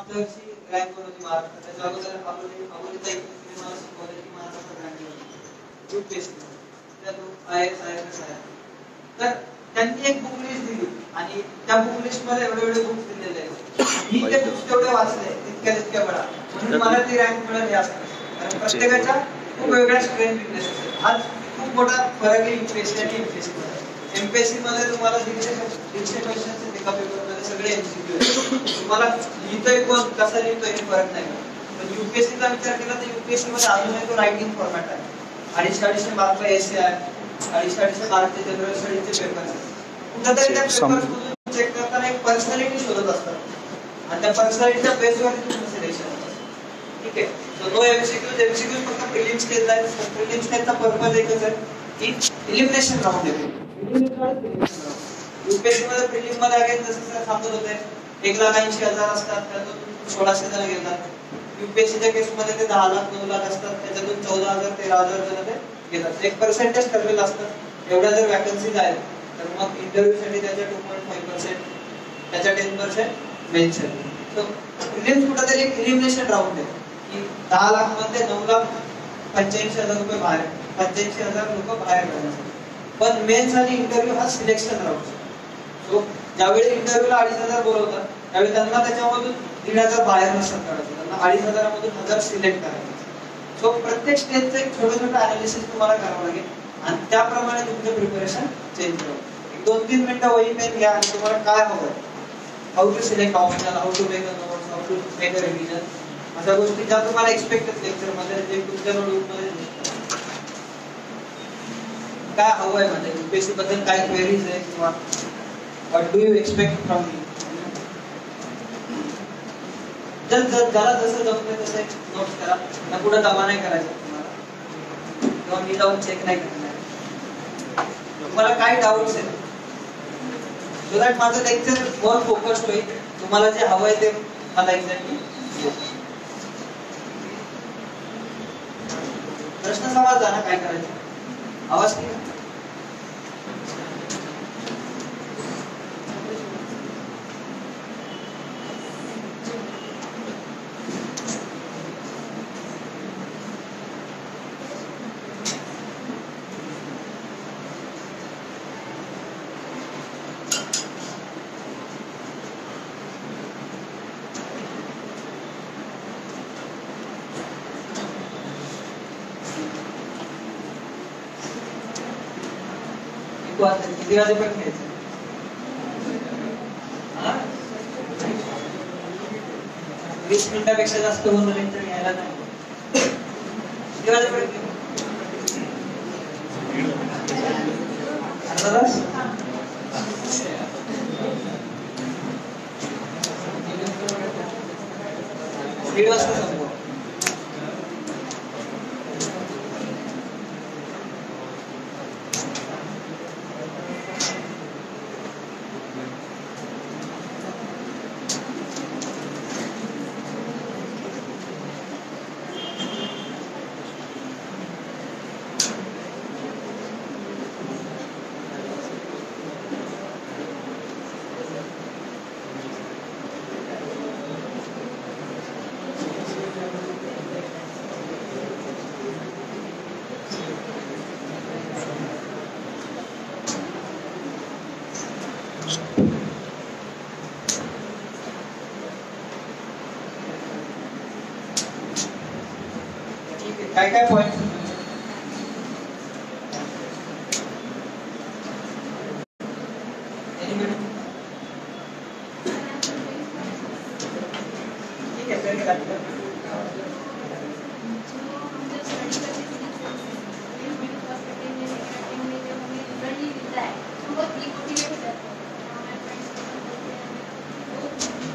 मागच्या वर्षी रँक वर होती महाराष्ट्र. त्याच्या अगोदर अगोदरचा एक मला शिकवलं की महाराष्ट्रात रँक होती यूपीएससी. त्या IAS IFS आहे. तर त्यांनी एक बुक लिस्ट दिली आणि त्या बुक लिस्ट मध्ये एवढे बुक्स दिलेले आहेत. मी ते बुक्स तेवढे वाचले तितक्या वेळा, म्हणून मला ती रँक मिळाली असते. कारण प्रत्येकाच्या खूप वेगळ्या स्ट्रेंथ विकनेसेस आहेत. आज खूप मोठा फरक आहे यूपीएससी आणि एमपीएससी मध्ये. एमपीएससी मध्ये तुम्हाला 150 क्वेश्चन्स एका पेपर मध्ये सगळे एमसीक्यू आहेत. तुम्हाला लिहितोय कोण कसा लिहितोय हे फरक नाही. पण यूपीएससीचा विचार केला तर यूपीएससी मध्ये अजूनही तो रायटिंग फॉर्मॅट आहे. 250 मार्कचा एसे आहे, 250 मार्कचे जनरल स्टडीजचे पेपर आहेत. कुठेतरी त्या पेपर चेक करताना एक पर्सनॅलिटी शोधत असतात आणि त्या पर्सनॅलिटीच्या बेसवर तुम्ही सिलेक्शन होतं. ठीक आहे. सो नो एमसीक्यू फक्त प्रिलिम्स स्टेज आहे. प्रिलिम्स स्टेजचा पर्पज एकच आहे की एलिमिनेशन राऊंड आहे. यूपीएससी मध्ये प्रिलिम मध्ये अगेन जसं सांगत होते 1,80,000 असतात, त्यातून 1,600 जण घेतात. यूपीएससीच्या केस मध्ये ते 10 लाख 9 लाख असतात, त्याच्यातून 14,000 13,000 जण ते घेतात. एक पर्सेंटेज ठरलेलं असतं. एवढ्या जर वॅकन्सीज आहेत तर मग इंटरव्ह्यू साठी त्याच्या 2.5%, त्याच्या 10% मेन्शन. सो प्रिलिम्स कुठेतरी एक एलिमिनेशन राऊंड आहे की 10 लाख मध्ये 9,85,000 रुपये बाहेर, 85,000 लोक बाहेर जाण्यासाठी. पण मेन्स आणि इंटरव्ह्यू हा सिलेक्शन राऊंड. सो ज्यावेळी इंटरव्ह्यूला 2,500 बोलवतात त्यावेळी त्यांना त्याच्यामधून 1,500 बाहेर नसतात काढायचं, त्यांना 2,500 मधून 1,000 सिलेक्ट करायचं. सो प्रत्येक स्टेजचं एक छोटं अनालिसिस तुम्हाला करावं लागेल आणि त्याप्रमाणे तुमचं प्रिपरेशन चेंज करावं. 2-3 मिनिटं वही पेन घ्या आणि तुम्हाला काय हवं, how to select optional, how to make a notes, how to make a revision, अशा गोष्टी ज्या तुम्हाला एक्सपेक्ट आहेत लेक्चरमध्ये, जे तुमच्या नोटबुकमध्ये काय हवं आहे, म्हणजे यूपीएससी बद्दल काय क्वेरीज आहे किंवा what do you expect from me. ज्याला जसं जमतंय तसं नोट्स करा. ना पुढे जमा नाही करायचं तुम्हाला किंवा मी जाऊन चेक नाही करणार. तुम्हाला काय डाऊट्स आहेत सो दॅट माझं लेक्चर मोर फोकस्ड होईल. तुम्हाला जे हवंय ते मला एक्झॅक्टली प्रश्न समजला ना काय करायचं. आवाज की किती वाजेपर्यंत घ्यायचं? 20 मिनिटापेक्षा जास्त होऊन लेक्चर घ्यायला नाही. किती वाजेपर्यंत? अर्धा तास. दीड वाजता संपव. काय पॉइंट ठीक है सर.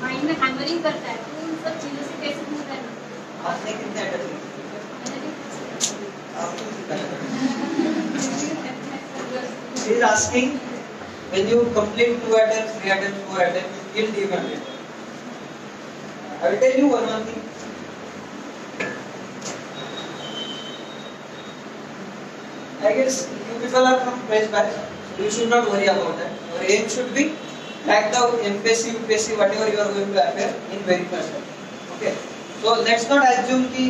माइंड में हैमरिंग करता है तो उन सब चीजों से कैसे दूर रहना. आपने कितने attempt He is asking when you complete 2 attempts, 3 attempts, 4 attempts, you will devalue. I will tell you one thing. I guess you people are from fresh batch, so you should not worry about that. Your aim should be crack the MPSC, UPSC, whatever you are going to appear in very first time. ठीक आहे. So let's not assume की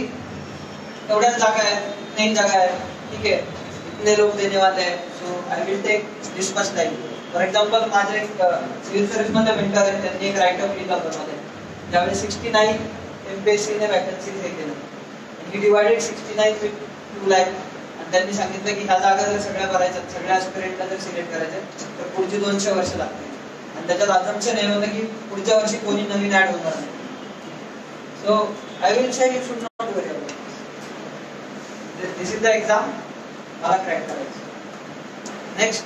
एवढ्याच जागा आहेत, नाही जागा आहे, ठीक आहे, इतने लोग देने वाले हैं, so I will take this much time. For example माझे एक सिव्हिल सर्व्हिस मध्ये मेंटर आहे, त्यांनी एक राईटअप लिहिला होता मध्ये, ज्यावेळी 69 MPSC ने वॅकन्सीज हे केलं, ही डिवायडेड 69 विथ 2 लाख, आणि त्यांनी सांगितलं की ह्या जागा जर सगळ्या भरायच्या, सगळ्या ऍस्पिरंटला जर सिलेक्ट करायचे तर पुढची 200 वर्ष लागतील, आणि त्याच्यात अजम्पशन हे होतं की पुढच्या वर्षी कोणी नवीन ऍड होणार नाही. So I will say you should not worry about this is the exam, मला क्रॅक करायचं. नेक्स्ट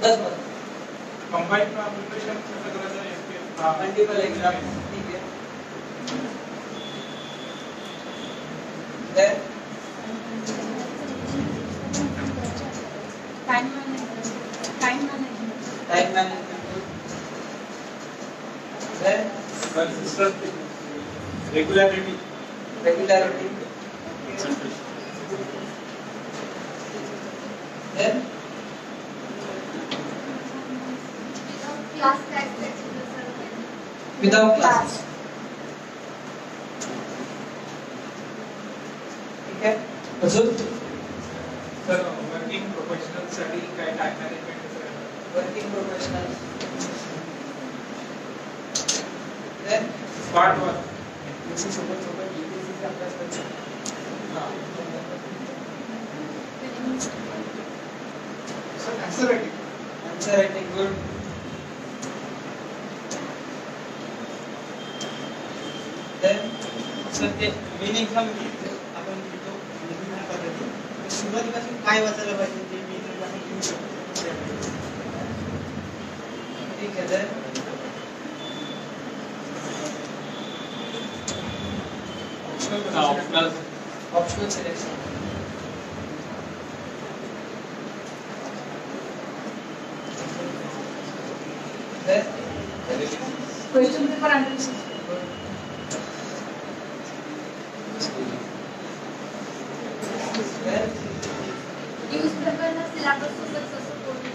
बस बस कंबाइंड प्रिपरेशन कसं करायचं एसपीएस मल्टिपल एक्झाम, ठीक आहे. Then time management time management. Then consistency regularity regularity. Then class tax without classes. ठीक आहे. अजून sir working professional साठी काय time management working professional. Then part 1 सोबत UPSC अभ्यास करतो. Sir answer writing Answer writing good. Then sir ते main exam आपण घेतो वेगवेगळ्या पद्धती सुरुवातीपासून काय वाचायला पाहिजे ते मी तर आपण घेऊ शकतो. ठीक आहे. Then optional selection. Then question paper analysis then news पेपरला सिलेबस सोबत कसं कोणी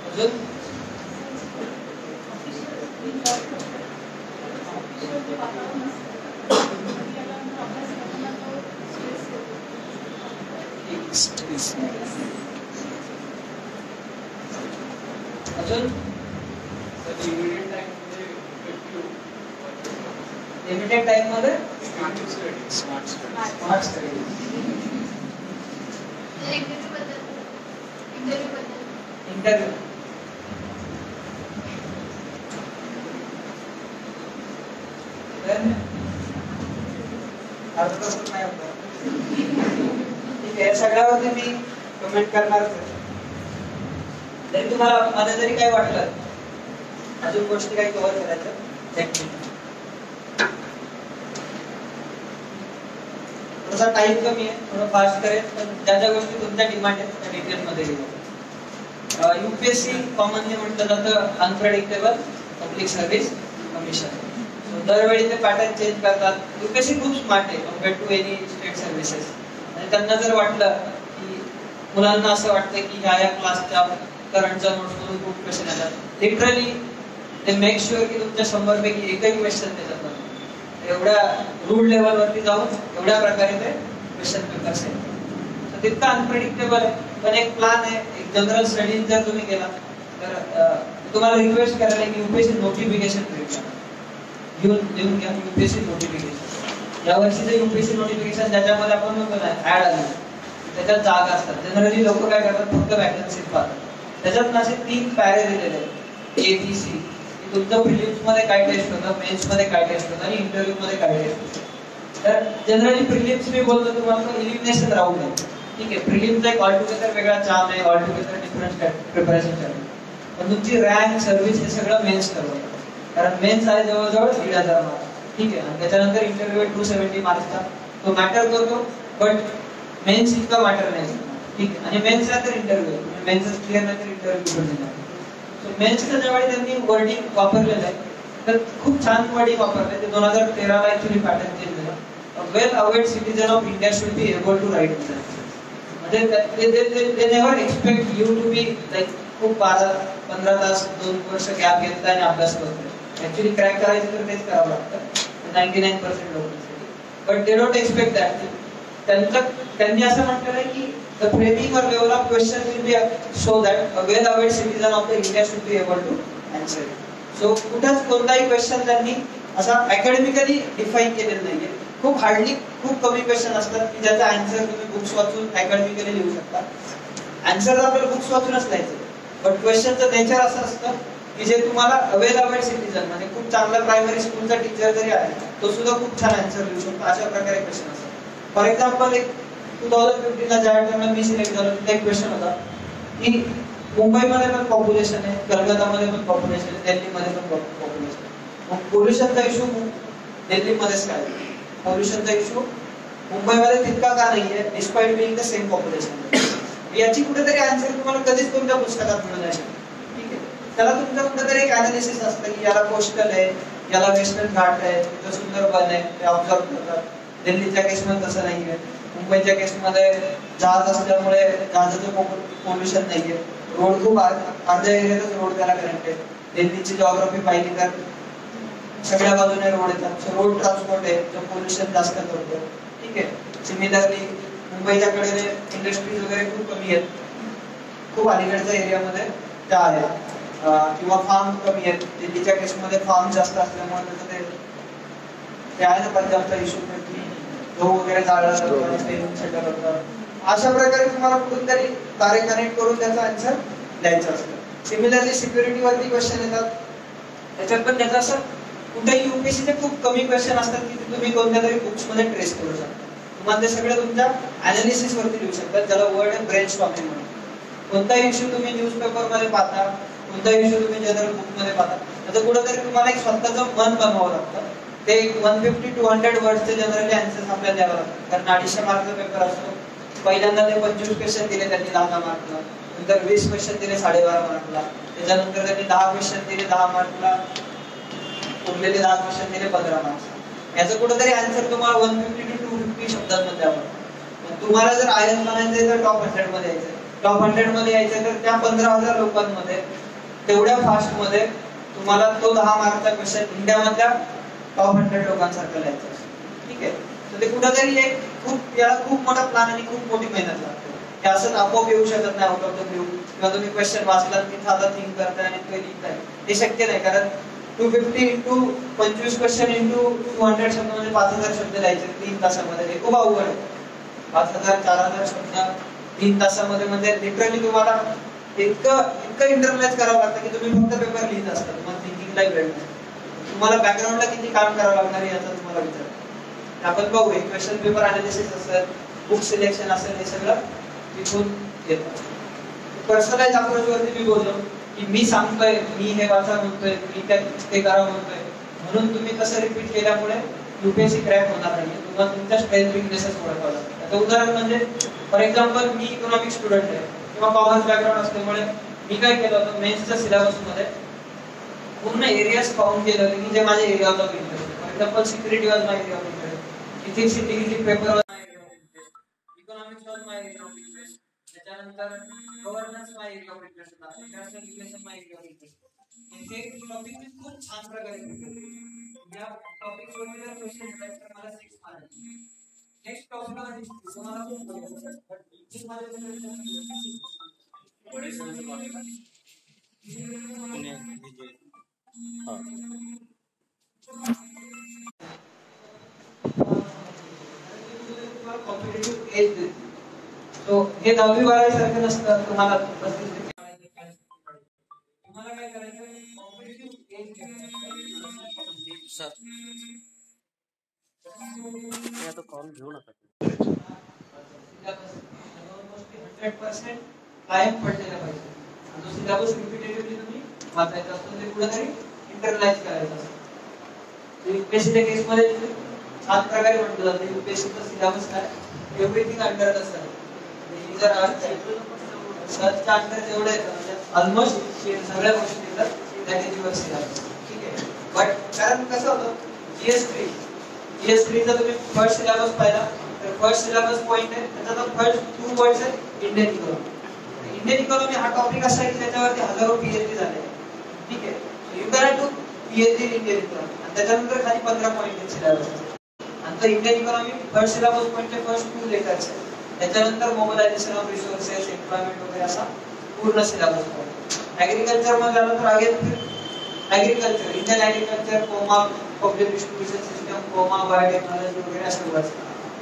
अजून अजून सर लिमिटेड टाइम मध्ये लिमिटेड टाइम मध्ये स्मार्ट स्मार्ट स्टडी. इंटरव्ह्यू बद्दल इंटरव्ह्यू. Then अर्ध तासात नाही होत. ठीक आहे, सगळ्यावरती मी कमेंट करणारच आहे. जरी तुम्हाला मला जरी काही वाटलं अजून गोष्टी काही कव्हर करायचं, एक मिनिट. थोडासा टाइम कमी आहे, थोडं फास्ट करेल, पण ज्या ज्या गोष्टी तुमच्या डिमांड आहेत त्या डिटेल मध्ये घेऊ. युपीएससी कॉमनली म्हटलं जातं अनप्रेडिक्टेबल पब्लिक सर्व्हिस कमिशन. दरवेळी ते पॅटर्न चेंज करतात. युपीएससी खूप स्मार्ट आहे compare to any state services. आणि त्यांना जर वाटलं की मुलांना असं वाटतं की ह्या क्लासच्या करंटच्या नोट्समधून खूप क्वेश्चन येतात, लिटरली ते मेक शुअर की तुमच्या 100 पैकी एकही क्वेश्चन त्याच्यात नाही. एवढ्या रूड लेवलवरती जाऊन एवढ्या प्रकारे ते क्वेश्चन पेपर्स आहेत. तर तितकं अनप्रेडिक्टेबल आहे. पण एक प्लॅन आहे, एक जनरल स्टडी जर तुम्ही केला तर तुम्हाला रिक्वेस्ट करायला की युपीएससी नोटिफिकेशन लिहून घ्या. युपीएससी नोटिफिकेशन या वर्षीचे युपीएससी नोटिफिकेशन ज्याच्यामध्ये आपण म्हणतो ना ऍड आली त्याच्यात जागा असतात. जनरली लोक काय करतात, फक्त वॅकन्सी पाहतात. त्याच्यात असे 3 पॅरे दिलेले आहेत ABC. तुमचं प्रिलिम्स मध्ये काय टेस्ट होतं, मेन्स मध्ये काय टेस्ट होतं आणि इंटरव्ह्यू मध्ये काय टेस्ट होतं. तर जनरली प्रिलिम्स मी बोलतो तुम्हाला एलिमिनेशन राऊंड आहे. ठीक आहे, प्रिलिम्सचा एक ऑल टुगेदर वेगळा चार्म आहे, ऑल टुगेदर डिफरंट प्रिपरेशन आहे. पण तुमची रँक सर्व्हिस हे सगळं मेन्स ठरवतं. कारण मेन्स आहे जवळजवळ 1,500 मार्क. ठीक आहे, आणि त्याच्यानंतर इंटरव्ह्यू 270 मार्क्सचा तो मॅटर करतो, बट मेन्स इतका मॅटर नाही. ठीक आहे, आणि मेन्सला तर इंटरव्ह्यू मेन्सच क्लिअर नाही तर इंटरव्ह्यू कुठून देणार. सो मेन्सच्या ज्यावेळी त्यांनी वर्डिंग वापरलेलं आहे तर खूप छान वर्डिंग वापरलंय. ते 2013 ला ऍक्च्युअली पॅटर्न चेंज झाला. Well awed citizen of India should be able to write exam. they never expect you to be like खूप 12-15 तास 2 वर्ष गॅप घेतला आणि अभ्यास करतोय. ऍक्च्युअली क्रॅक करायचं तर तेच करावं लागतं 99% लोकांसाठी. But they don't expect that. त्यांनी असं म्हटलेलं आहे की the framing or level of question will be so that a well-aware citizen of the India should be able to answer it. So कुठंच कोणताही क्वेश्चन त्यांनी असा अकॅडमिकली डिफाईन केलेला नाहीये. खूप हार्डली खूप कमी क्वेश्चन असतात की ज्याचा आन्सर तुम्ही बुक्स वाचून अकॅडमिकली लिहू शकता. आन्सर आपल्याला बुक्स वाचूनच लिहायचं. बट क्वेश्चनचं नेचर असं असतं की जे तुम्हाला वेल अवेअर सिटीजन म्हणजे खूप चांगला प्रायमरी स्कूलचा टीचर जरी आहे तो सुद्धा खूप छान आन्सर लिहू शकतो. अशा प्रकारे क्वेश्चन असतात. फॉर एक्झाम्पल एक 2015 ला ज्या टाइमला मी सिलेक्ट झालो तिथे एक क्वेश्चन होता की मुंबईमध्ये पण पॉप्युलेशन आहे, कलकत्तामध्ये पण पॉप्युलेशन आहे, दिल्लीमध्ये पण पॉप्युलेशन आहे. मग पोल्युशनचा इश्यू दिल्लीमध्येच काय? पोल्युशनचा इश्यू मुंबईमध्ये तितका का नाहीये despite being the same population? याची कुठेतरी आन्सर तुम्हाला कधीच तुमच्या पुस्तकात मिळू नाही शकत. ठीक आहे, त्याला तुमचं कुठेतरी एक अनालिसिस असतं की याला कोस्टल आहे, याला वेस्टर्न घाट आहे, तिथं सुंदरबन आहे, ते ऑब्झर्व करतात. दिल्लीच्या केसमध्ये तसं नाहीये. मुंबईच्या केसमध्ये जहाज असल्यामुळे जहाजाचं पोल्युशन नाहीये. रोड खूप अर्ध्या एरियातच रोड त्याला कनेक्ट आहे. दिल्लीची जॉग्राफी पाहिली तर सगळ्या बाजूने रोड येतात. रोड ट्रान्सपोर्ट आहे जो पोल्युशन जास्त करतो. ठीक आहे. सिमिलरली मुंबईच्या कडे इंडस्ट्रीज वगैरे खूप कमी आहेत. खूप अलीकडच्या एरियामध्ये त्या आहेत किंवा फार्म कमी आहेत. दिल्लीच्या केसमध्ये फार्म जास्त असल्यामुळे त्याचं ते आहे ना पंजाबचा इश्यू की गहू वगैरे जाळला जातो. अशा प्रकारे तुम्हाला कुठून तरी तारे कनेक्ट करून त्याचा आन्सर द्यायचा असतो. सिमिलरली सिक्युरिटी वरती क्वेश्चन येतात. त्याच्यात पण त्याचा असं कुठेही युपीएससीचे खूप कमी क्वेश्चन असतात की तुम्ही कोणत्या तरी बुक्स मध्ये ट्रेस करू शकता. तुम्हाला ते सगळं तुमच्या अनालिसिस वरती लिहू शकतात, ज्याला वर्ड आहे ब्रेनस्टॉर्मिंग म्हणून. कोणताही इश्यू तुम्ही न्यूजपेपर मध्ये पाहता, कोणताही इश्यू तुम्ही जनरल बुक मध्ये पाहता, त्याचं कुठेतरी तुम्हाला एक स्वतःचं मन बनवावं लागतं. ते 150-200 वर्डचे जनरली आन्सर्स आपल्याला द्यावं लागतात. कारण 250 मार्कचा पेपर असतो. पहिल्यांदा ते 25 क्वेश्चन दिले त्यांनी 10 मार्कला, नंतर 20 क्वेश्चन दिले 12.5 मार्कला, त्याच्यानंतर त्यांनी 10 क्वेश्चन दिले 10 मार्कला, उरलेले 10 क्वेश्चन दिले 15 मार्क्स. याचं कुठेतरी आन्सर तुम्हाला 150-250 शब्दांमध्ये द्यावं. तुम्हाला जर आयएस बनायचं तर टॉप 100 मध्ये यायचं. टॉप 100 मध्ये यायचं तर त्या 15,000 लोकांमध्ये तेवढ्या फास्ट मध्ये तुम्हाला तो 10 मार्कचा क्वेश्चन इंडियामधल्या टॉप 100 लोकांसारखं लिहायचं. ठीक आहे. तर ते कुठेतरी एक याला खूप मोठा प्लॅन आणि खूप मोठी मेहनत लागते. हे असं आपोआप येऊ शकत नाही आउट ऑफ द ब्लू किंवा तुम्ही क्वेश्चन वाचलात की साधा थिंक करताय आणि ते लिहिताय. हे शक्य नाही. कारण 250 इंटू 25 क्वेश्चन इंटू 200 शब्द म्हणजे 5,000 शब्द लिहायचे 3 तासामध्ये. हे खूप अवघड आहे. 5,000-4,000 शब्द 3 तासामध्ये म्हणजे लिटरली तुम्हाला इतकं इंटरनलाइज करावं लागतं की तुम्ही फक्त पेपर लिहित असता. तुम्हाला थिंकिंगला वेळ नाही. तुम्हाला बॅकग्राऊंडला किती काम करावं लागणार याचा तुम्हाला विचार. आपण बघू क्वेश्चन पेपर अनालिसिस असेल, बुक सिलेक्शन असेल, हे सगळं इथून येतं. पर्सनलाइज अप्रोच वरती मी बोललो की मी सांगतोय, मी हे वाचा म्हणतोय, मी ते करा म्हणतोय, म्हणून तुम्ही कसं रिपीट केल्यामुळे युपीएससी क्रॅक होणार नाही. तुम्हाला तुमच्या स्ट्रेंथ विकनेसेस ओळखावं लागतं. आता उदाहरण म्हणजे for example me economics student आहे किंवा कॉमर्स बॅकग्राऊंड असल्यामुळे मी काय केलं होतं मेन्सच्या सिलेबसमध्ये पूर्ण एरियाज फाउंड केले होते की जे माझे area of interest. For example security was my area of interest, ethics integrity paper was my area of interest, economics was my area of interest, त्याच्यानंतर governance my area of interest, international relation my area of interest. हे topic मी खूप छान प्रकारे या topic वरती जर question येतात तर मला 6 मार्क. नेक्स्ट टॉपिक आहे तुम्हाला खूप बघायचं बट इथे माझे कॉम्पिटिटिव्ह एज देते. सो हे 10वी 12वी सारखं नसतं. तुम्हाला 35 तुम्हाला काय करायचं कॉम्पिटिटिव्ह एज सर या तो कॉल घेऊ नका. 100% कायम पडलेला पाहिजे. जो सिलेबस रिपीटेटिव्हली तुम्ही वाचायचा असतो ते कुठेतरी इंटरलाइज करायचं असतं. युपीएससीच्या केसमध्ये छान प्रकारे म्हटलं जातं युपीएससीचा सिलेबस काय एव्हरीथिंग अंडर द सन. जर सर्चच्या अंडर जेवढे येतात ऑलमोस्ट सगळ्या गोष्टी येतात दॅट इज युअर सिलेबस. ठीक आहे. बट कारण कसं होतं जीएस3 चा तुम्ही फर्स्ट सिलेबस पाहिला तर तर फर्स्ट सिलेबस पॉइंट आहे, त्याच्यात फर्स्ट 2 वर्ड्स आहेत इंडियन इकॉनॉमी. इंडियन इकॉनॉमी हा टॉपिक असा आहे की त्याच्यावरती हजारो पीएचडी झाले. ठीक आहे, you can do PhD in Indian economy. आणि त्याच्यानंतर खाली 15 पॉइंट आहेत सिलेबस. आणि तर इंडियन इकॉनॉमी फर्स्ट सिलेबस पॉइंटचे फर्स्ट 2 लेक्चर्स आहेत. त्याच्यानंतर मोबिलायझेशन ऑफ रिसोर्सेस, एम्प्लॉयमेंट वगैरे असा पूर्ण सिलेबस पॉइंट. ऍग्रीकल्चर मध्ये आलं तर again agriculture, Indian agriculture, comma public distribution system, comma biotechnology वगैरे असे वर्ड्स.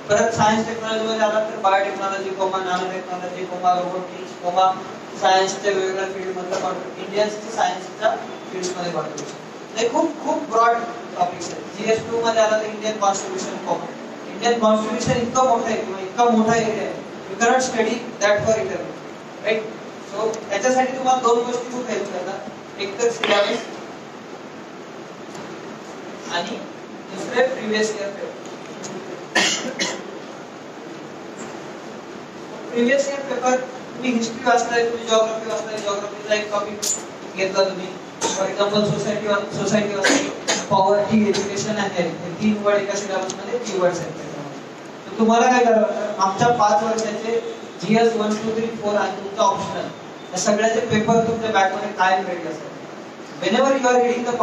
परत सायन्स टेक्नॉलॉजी मध्ये आला तर biotechnology, comma nano technology, comma robotics, comma सायन्सच्या वेगवेगळ्या फील्ड मधलं इंडियन्सच्या सायन्सच्या फील्ड्स मध्ये कॉन्ट्रिब्युशन. हे खूप ब्रॉड टॉपिक्स आहेत. GS2 मध्ये आला तर Indian constitution, comma. Indian constitution इतकं मोठं आहे किंवा इतका मोठा एरिया आहे, you cannot study that for eternity, right. So त्याच्यासाठी तुम्हाला 2 गोष्टी खूप हेल्प करतात. एक तर सिलेबस आणि दुसरे previous year paper. Previous year paper तुम्ही हिस्ट्री वाचताय, तुम्ही जिओग्राफी वाचताय, जिओग्राफीचा एक टॉपिक घेतला तुम्ही, फॉर एक्झाम्पल सोसायटी वाचताय, पॉवर्टी, एज्युकेशन आणि हेल्थ, हे 3 वर्ड एका सिलेबस मध्ये कीवर्ड्स आहेत त्याच्यामध्ये. तर तुम्हाला काय करावं लागतं, मागच्या 5 वर्षाचे GS 1, 2, 3, 4 आणि तुमचा ऑप्शनल या सगळ्याचे पेपर तुमच्या बॅकमध्ये कायम रेडी असतात. Whenever you are reading the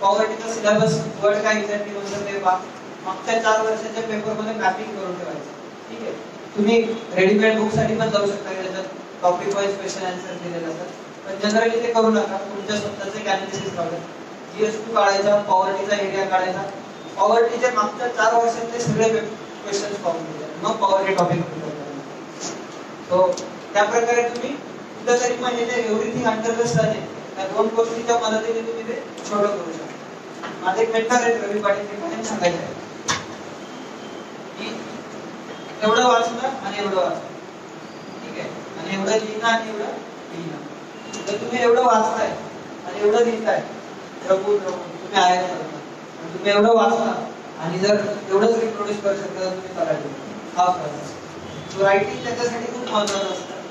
पॉवर्टीचा सिलेबस वर्ड काय एक्झॅक्टली म्हणतात ते पहा. मागच्या 4 वर्षाच्या पेपर मध्ये मॅपिंग करून ठेवायचं. ठीक आहे, तुम्ही रेडीमेड बुक साठी पण जाऊ शकता, त्याच्यात टॉपिक वाईज क्वेश्चन आन्सर दिलेले असतात. पण जनरली ते करू नका, तुमच्या स्वतःचे एक अनालिसिस काढा. GS2 काढायचा, पॉवर्टीचा एरिया काढायचा, पॉवर्टीच्या मागच्या 4 वर्षातले सगळे क्वेश्चन सॉल्व्ह करायचे, मग पॉवर्टी टॉपिक सो त्या प्रकारे तुम्ही कुठेतरी म्हणजे जे एव्हरीथिंग अंडर द सन आहे त्या 2 गोष्टीच्या मदतीने तुम्ही ते छोटं करू शकता. माझे एक मेंटर आहेत रवी पाटील, ते पण सांगायचे की एवढं वाचलं आणि एवढं वाचलं, ठीक आहे, आणि एवढं लिहिणं आणि एवढं लिहिणं. जर तुम्ही एवढं वाचताय आणि एवढं लिहिताय रघु तुम्ही आहे आणि तुम्ही एवढं वाचला आणि जर एवढंच रिप्रोड्यूस करू शकता तर तुम्ही करायचं. हा फरक असतो. सो रायटिंग त्याच्यासाठी खूप महत्त्वाचं असतं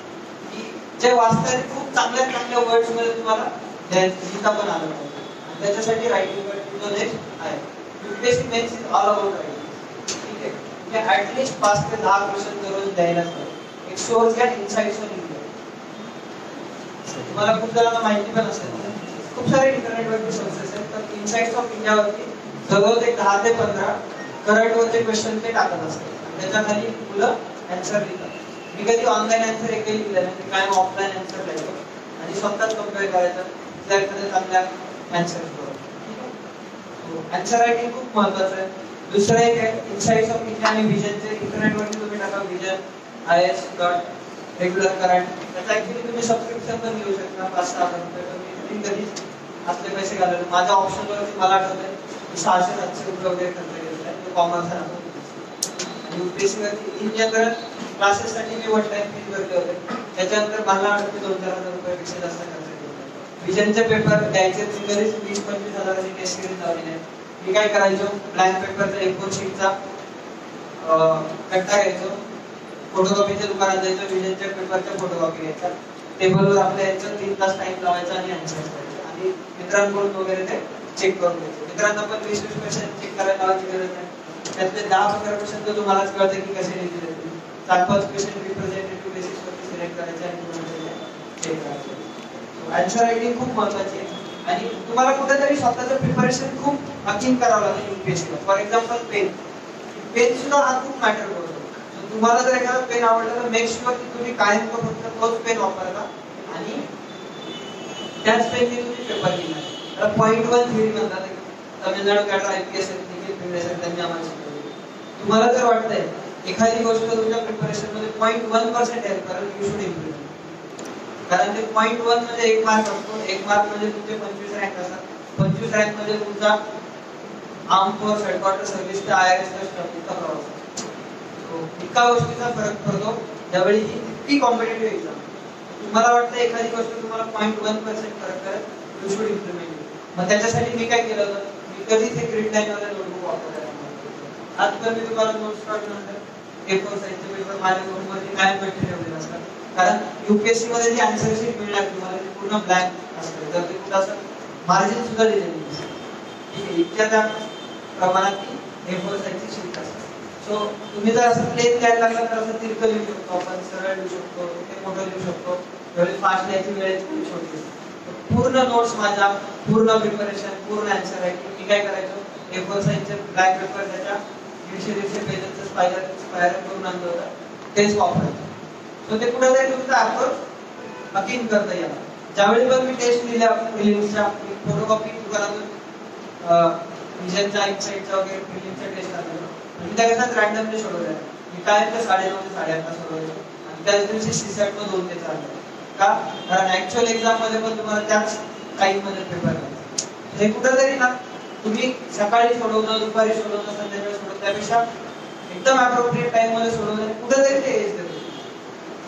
की जे वाचताय ते खूप चांगल्या वर्ड्स मध्ये तुम्हाला लिहिता पण आलं पाहिजे. आणि त्याच्यासाठी रायटिंग जो नेक्स्ट आहे UPSC mains is all about writing. ठीक आहे, तुम्ही ऍटलीस्ट 5 ते 10 क्वेश्चन दररोज द्यायलाच पाहिजे. एक सोर्स घ्या, इन्साइट्स ऑन इंडिया. तुम्हाला खूप जणांना माहिती पण असेल, खूप सारे इंटरनेटवरती सोर्सेस आहेत, तर इन्साइट्स ऑफ इंडियावरती दररोज एक 10 ते 15 करंट वरचे क्वेश्चन ते टाकत असतात. त्याच्या खाली मुलं आन्सर लिहितात. मी कधी ऑनलाईन आन्सर एकही लिहिला नाही, काय ऑफलाईन आन्सर लिहायचो आणि स्वतःच कम्पेअर करायचं त्या एखाद्या चांगल्या आन्सर बरोबर. आन्सर रायटिंग खूप महत्त्वाचं आहे. दुसरं एक आहे इन्साइट्स ऑफ इंडिया आणि व्हिजनचे. इंटरनेटवरती तुम्ही टाका vision IS dot regular current. त्याचा ऍक्च्युली तुम्ही सबस्क्रिप्शन पण घेऊ शकता 500-600 रुपये. मी कधीच असले पैसे घालवले. माझ्या ऑप्शनवरती मला आठवतंय 600-700 रुपये वगैरे खर्च केलेला आहे कॉमर्स आहे. UPSC वरती इन जनरल क्लासेस साठी मी 1 टाइम फीस भरले होते. त्याच्यानंतर मला वाटतं 2-4 हजार रुपयापेक्षा जास्त खर्च केला. विजनचे पेपर द्यायचे कधीच 20-25 हजाराची टेस्ट सिरीज लावली नाही. मी काय करायचो, ब्लँक पेपरचा A4 शीटचा कट्टा घ्यायचो, फोटोकॉपीच्या दुकानात जायचो, विजनच्या पेपरच्या फोटोकॉपी घ्यायचा, टेबलवर आपल्या याचं 3 तास टाइम लावायचा आणि आन्सर करायचा आणि मित्रांकडून वगैरे ते चेक करून घ्यायचं. मित्रांना पण 20-20 क्वेश्चन चेक करायला लावायची गरज नाही. त्यातले 10-15 क्वेश्चन तर तुम्हालाच कळतं की कसे लिहिलेले. 4-5 क्वेश्चन रिप्रेझेंटेटिव्ह बेसिसवरती सिलेक्ट करायचे आणि तुम्हाला चेक करायचे. आन्सर रायटिंग खूप महत्त्वाची आहे आणि तुम्हाला कुठेतरी स्वतःचं प्रिपरेशन खूप हकीम करावं लागेल UPSC. फॉर एक्झाम्पल पेन सुद्धा हा खूप मॅटर करतो. तुम्हाला जर एखादा पेन आवडला तर मेक शुअर की तुम्ही कायम फक्त तोच पेन वापरता आणि त्याच पेनने तुम्ही पेपर लिहिला. तर पॉइंट 1 थेअरी म्हणतात, तमिळनाडू कॅडर IPS त्यांनी आम्हाला शिकवलं. तुम्हाला जर वाटतंय एखादी गोष्ट तुमच्या प्रिपरेशन मध्ये 0.1% हेल्प करेल, यू शुड इम्प्रूव्ह. कारण ते 0.1 म्हणजे 1 मार्क असतो. 1 मार्क म्हणजे तुमचे 25 रँक असतात. 25 रँक म्हणजे तुमचा आर्म फोर्स हेडक्वार्टर सर्व्हिसचा IRS चा स्टॅटिस्टिकचा प्रवास. इतका गोष्टीचा फरक पडतो ज्यावेळी ही इतकी कॉम्पिटिटिव्ह एक्झाम. तुम्हाला वाटतं एखादी गोष्ट तुम्हाला 0.1% फरक करेल, यू शुड इम्प्लिमेंट. मग त्याच्यासाठी मी काय केलं होतं, मी कधीच एक ग्रीड लाईन वाला नोटबुक वापरला. आज पण मी तुम्हाला नोट्स काढल्यानंतर A4 साइजचे पेपर माझ्या नोटबुकवरती कायम पेटी ठेवलेले असतात. कारण UPSC मध्ये जी आन्सर शीट मिळणार तुम्हाला ती पूर्ण ब्लँक असते. जर ते कुठं असं मार्जिन सुद्धा दिलेली नसते. ठीक आहे, इतक्या त्या प्रमाणात ती A4 साइजची शीट असते. सो तुम्ही जर असं प्लेन द्यायला लागला तर असं तिरकं लिहू शकतो आपण, सरळ लिहू शकतो, ते मोठं लिहू शकतो, एवढी फास्ट लिहायची वेळ खूप छोटी. पूर्ण नोट्स माझा, पूर्ण प्रिपरेशन, पूर्ण आन्सर रायटिंग मी काय करायचो, A4 साइजचे ब्लॅक पेपर त्याच्या 150 पेजेसचं स्पायरल करून आणलं होतं, तेच वापरायचं. सो ते कुठेतरी तुमचा अप्रोच अकिन करता येईल. ज्यावेळी पण मी टेस्ट दिल्या प्रिलिम्सच्या, फोटोकॉपी दुकानातून विजनच्या इनसाइटच्या वगैरे प्रिलिम्सच्या टेस्ट आल्या, मी त्या कसं रँडमली सोडवल्या. मी काय ते 9:30 ते 8:30 सोडवलं आणि त्याच दिवशी सीसॅट मध्ये 2 ते 4 का, कारण ऍक्च्युअल एक्झाम मध्ये पण तुम्हाला त्याच टाइम मध्ये पेपर करायचा. हे कुठेतरी ना तुम्ही सकाळी सोडवणं, दुपारी सोडवणं, संध्याकाळी सोडवणं त्यापेक्षा एकदम अप्रोप्रिएट टाइम मध्ये सोडवणं कुठेतरी ते एज देतो.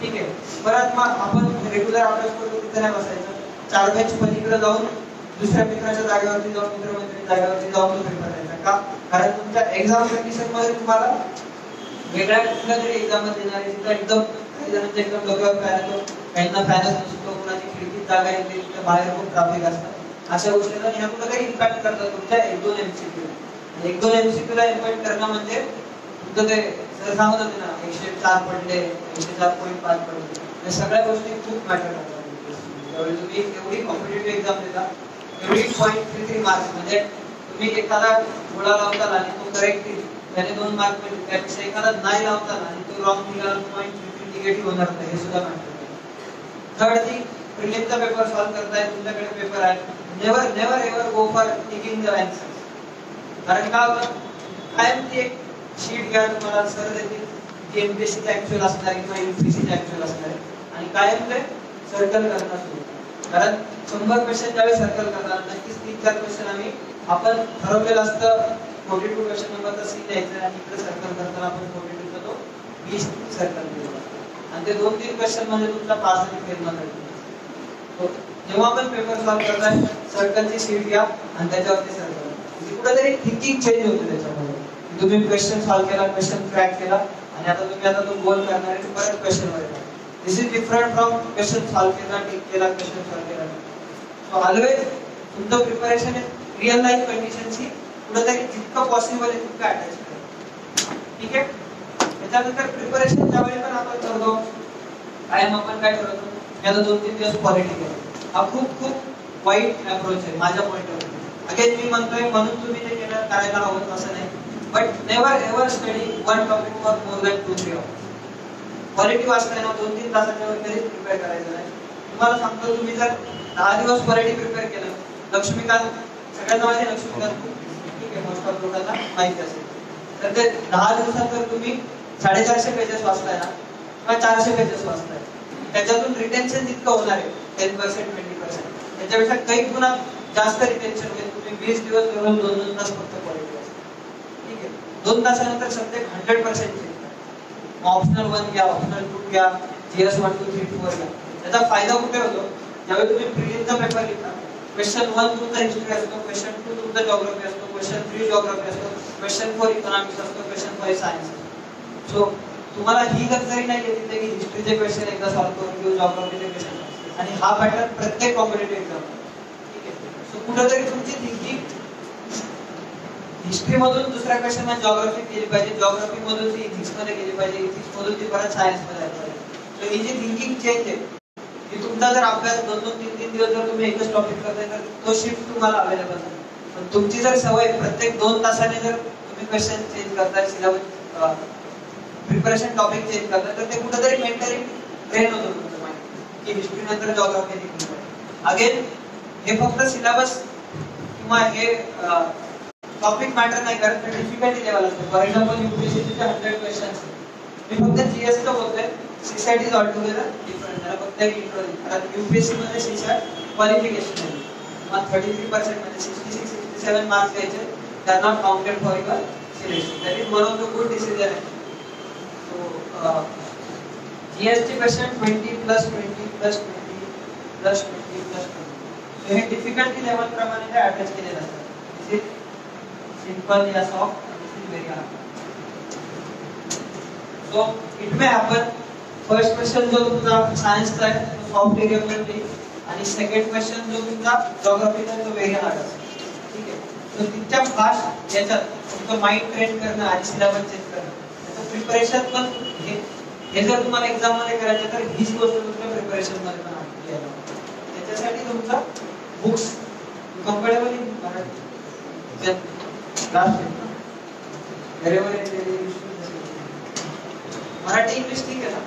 ठीक आहे. परत मग आपण रेग्युलर अभ्यास करतो तिथे नाही बसायचं, 4 बेंच पलीकडे जाऊन दुसऱ्या मित्राच्या जागेवरती जाऊन, मित्रमैत्रिणी जागेवरती जाऊन पेपर द्यायचा का, कारण तुमच्या एक्झाम कंडिशन मध्ये तुम्हाला वेगळ्या कुठल्या तरी एक्झाम मध्ये देणार आहे तिथं एकदम काही जणांच्या एकदम डोक्यावर फॅन येतो, काहींना फॅनच नसतो, कुणाची खिडकीत जागा येते, तिथे बाहेर खूप ट्रॅफिक असतं. अशा गोष्टीला ह्या कुठेतरी इम्पॅक्ट करतात तुमच्या 1-2 MCQ. 1-2 MCQ ला इम्पॅक्ट करणं म्हणजे तुमचं ते सर सांगत होते ना 104 पडले, 104.5 पडले, या सगळ्या गोष्टी खूप मॅटर करतात. त्यावेळी तुम्ही एवढी कॉम्पिटिटिव्ह एक्झाम देता, एवढी 0.33 मार्क्स म्हणजे तुम्ही एखादा गोळा लावताना आणि तो करेक्ट येईल त्याने 2 मार्क मिळतील, त्यापेक्षा एखादा नाही लावताना आणि तो रॉंग निघाला 0.33 निगेटिव्ह होणार नाही, हे सुद्धा मॅटर करतं. थर्ड थिंग, प्रिलिमचा पेपर सॉल्व्ह करताय, तुमच्याकडे पेपर आहे, never never ever go for ticking the answers. कारण का होतं, कायम ती एक शीट घ्या, तुम्हाला सर देतील ती एमपीएससीची ऍक्च्युअल असणार आहे किंवा यूपीएससीची ऍक्च्युअल असणार आहे आणि कायम ते सर्कल करणं सुरू. कारण 100 क्वेश्चन ज्यावेळी सर्कल करतात नक्कीच 3-4 क्वेश्चन आम्ही आपण ठरवलेलं असतं 42 क्वेश्चन नंबरचा सी द्यायचा आणि इकडे सर्कल करताना आपण 42 चा तो 20 सर्कल केला आणि ते 2-3 क्वेश्चन म्हणजे तुमचा पास आणि फेल मध्ये. जेव्हा आपण पेपर सॉल्व्ह करताय सर्कलची शीट घ्या आणि त्याच्यावरती सर्कल, कुठेतरी थिंकिंग चेंज होते त्याच्यामध्ये. तुम्ही क्वेश्चन सॉल्व्ह केला, क्वेश्चन क्रॅक केला आणि आता तुम्ही आता तो गोल करणार आहे, परत क्वेश्चन वर येणार. This is different from question solve केला, टिक केला, क्वेश्चन सॉल्व्ह केला. सो ऑलवेज तुमचं प्रिपरेशन रिअल लाईफ कंडिशनशी कुठेतरी जितकं पॉसिबल आहे तितकं अटॅच करा. ठीक आहे. त्याच्यानंतर प्रिपरेशन ज्यावेळी पण आपण करतो कायम आपण काय करतो, मी आता 2-3 दिवस क्वालिटी केलं, हा खूप खूप वाईट अप्रोच आहे माझ्या पॉईंट ऑफ व्ह्यू. अगेन मी म्हणतोय म्हणून तुम्ही ते केलं करायला हवं असं नाही, but never ever study one topic for more than 2-3 hours. Quality वाचताना 2-3 तासाच्या वर कधीच प्रिपेअर करायचं नाही. तुम्हाला सांगतो, तुम्ही जर 10 दिवस क्वालिटी प्रिपेअर केलं, लक्ष्मीकांत सगळ्यांना माहिती आहे, लक्ष्मीकांत ठीक आहे मोस्ट ऑफ लोकांना माहिती असेल, तर ते 10 दिवसात जर तुम्ही 450 पेजेस वाचलाय ना किंवा 400 पेजेस वाचलाय, त्याच्यातून रिटेन्शन जितकं होणार आहे 10% 20%, त्याच्यापेक्षा काही गुणा जास्त रिटेन्शन होईल. तुम्ही 20 दिवस धरून 2-2 तास फक्त क्वालिटी वाचता. ठीक आहे. 2 तासानंतर सब्जेक्ट 100% चेंज करा. ऑप्शनल 1 घ्या, ऑप्शनल 2 घ्या, GS 1 2 3 4 घ्या. त्याचा फायदा कुठे होतो, ज्यावेळी तुम्ही प्रिलिमचा पेपर लिहिता, क्वेश्चन 1 तुमचा हिस्ट्री असतो, क्वेश्चन 2 तुमचा जिओग्राफी असतो, क्वेश्चन 3 जिओग्राफी असतो, क्वेश्चन 4 इकॉनॉमिक्स असतो, क्वेश्चन 5 सायन्स असतो. सो तुम्हाला ही लक्झरी नाही येते की हिस्ट्रीचे क्वेश्चन एकदा सॉल्व्ह करून घेऊ, जिओग्राफीचे क्वेश्चन, आणि हा पॅटर्न प्रत्येक कॉम्पिटिटिव्ह एक्झाम. ठीक आहे. सो कुठेतरी तुमची थिंकिंग हिस्ट्री मधून दुसऱ्या क्वेश्चन मध्ये जिओग्राफी केली पाहिजे, जिओग्राफी मधून ती इथिक्स मध्ये गेली पाहिजे, इथिक्स मधून ती परत सायन्स मध्ये आली पाहिजे. सो ही जी थिंकिंग चेंज आहे, की तुमचा जर अभ्यास 2-3 दिवस जर तुम्ही एकच टॉपिक करताय तर तो शिफ्ट तुम्हाला अवेलेबल नाही. पण तुमची जर सवय प्रत्येक 2 तासाने जर तुम्ही क्वेश्चन चेंज करताय, सिलेबस प्रिपरेशन टॉपिक चेंज करताय, तर ते कुठेतरी मेंटली ट्रेन होतं तुमचं माइंड की हिस्ट्री नंतर जिओग्राफी निघली पाहिजे. अगेन हे फक्त सिलेबस किंवा हे टॉपिक मॅटर नाही करत, डिफिकल्टी लेवल असतो. फॉर एक्झाम्पल यूपीएससीचे 100 क्वेश्चन्स, मी फक्त जीएस चं बोलतोय, CSAT is all together different. त्याला फक्त एक इंट्रो देईल, कारण यूपीएससी मध्ये सीसॅट क्वालिफिकेशन आहे, मग 33% म्हणजे 66-67 मार्क्स घ्यायचे, they are not counted for your selection. That is one of the good decision आहे. सो जीएस चे क्वेश्चन 20 + 20 + 20 + 20 + 20. सो हे डिफिकल्टी लेवल प्रमाणे ते अटॅच केलेलं असतं. दिस इज सिंपल या soft, this is very hard. So it may happen first question जो तुमचा सायन्सचा आहे तो सॉफ्ट एरियामध्ये, आणि सेकंड क्वेश्चन जो तुमचा जिओग्राफीचा आहे तो व्हेरी हार्ड असतो. ठीक आहे. तर तितक्या फास्ट याच्यात तुमचं माइंड ट्रेन करणं आणि सिलेबस चेंज करणं प्रिपरेशन पण हे जर तुम्हाला एक्झाम मध्ये करायचं तर हीच गोष्ट तुमच्या प्रिपरेशन मध्ये पण आणली आहे. त्याच्यासाठी तुमचा books comfortable in Marathi Marathi English ठीक आहे ना.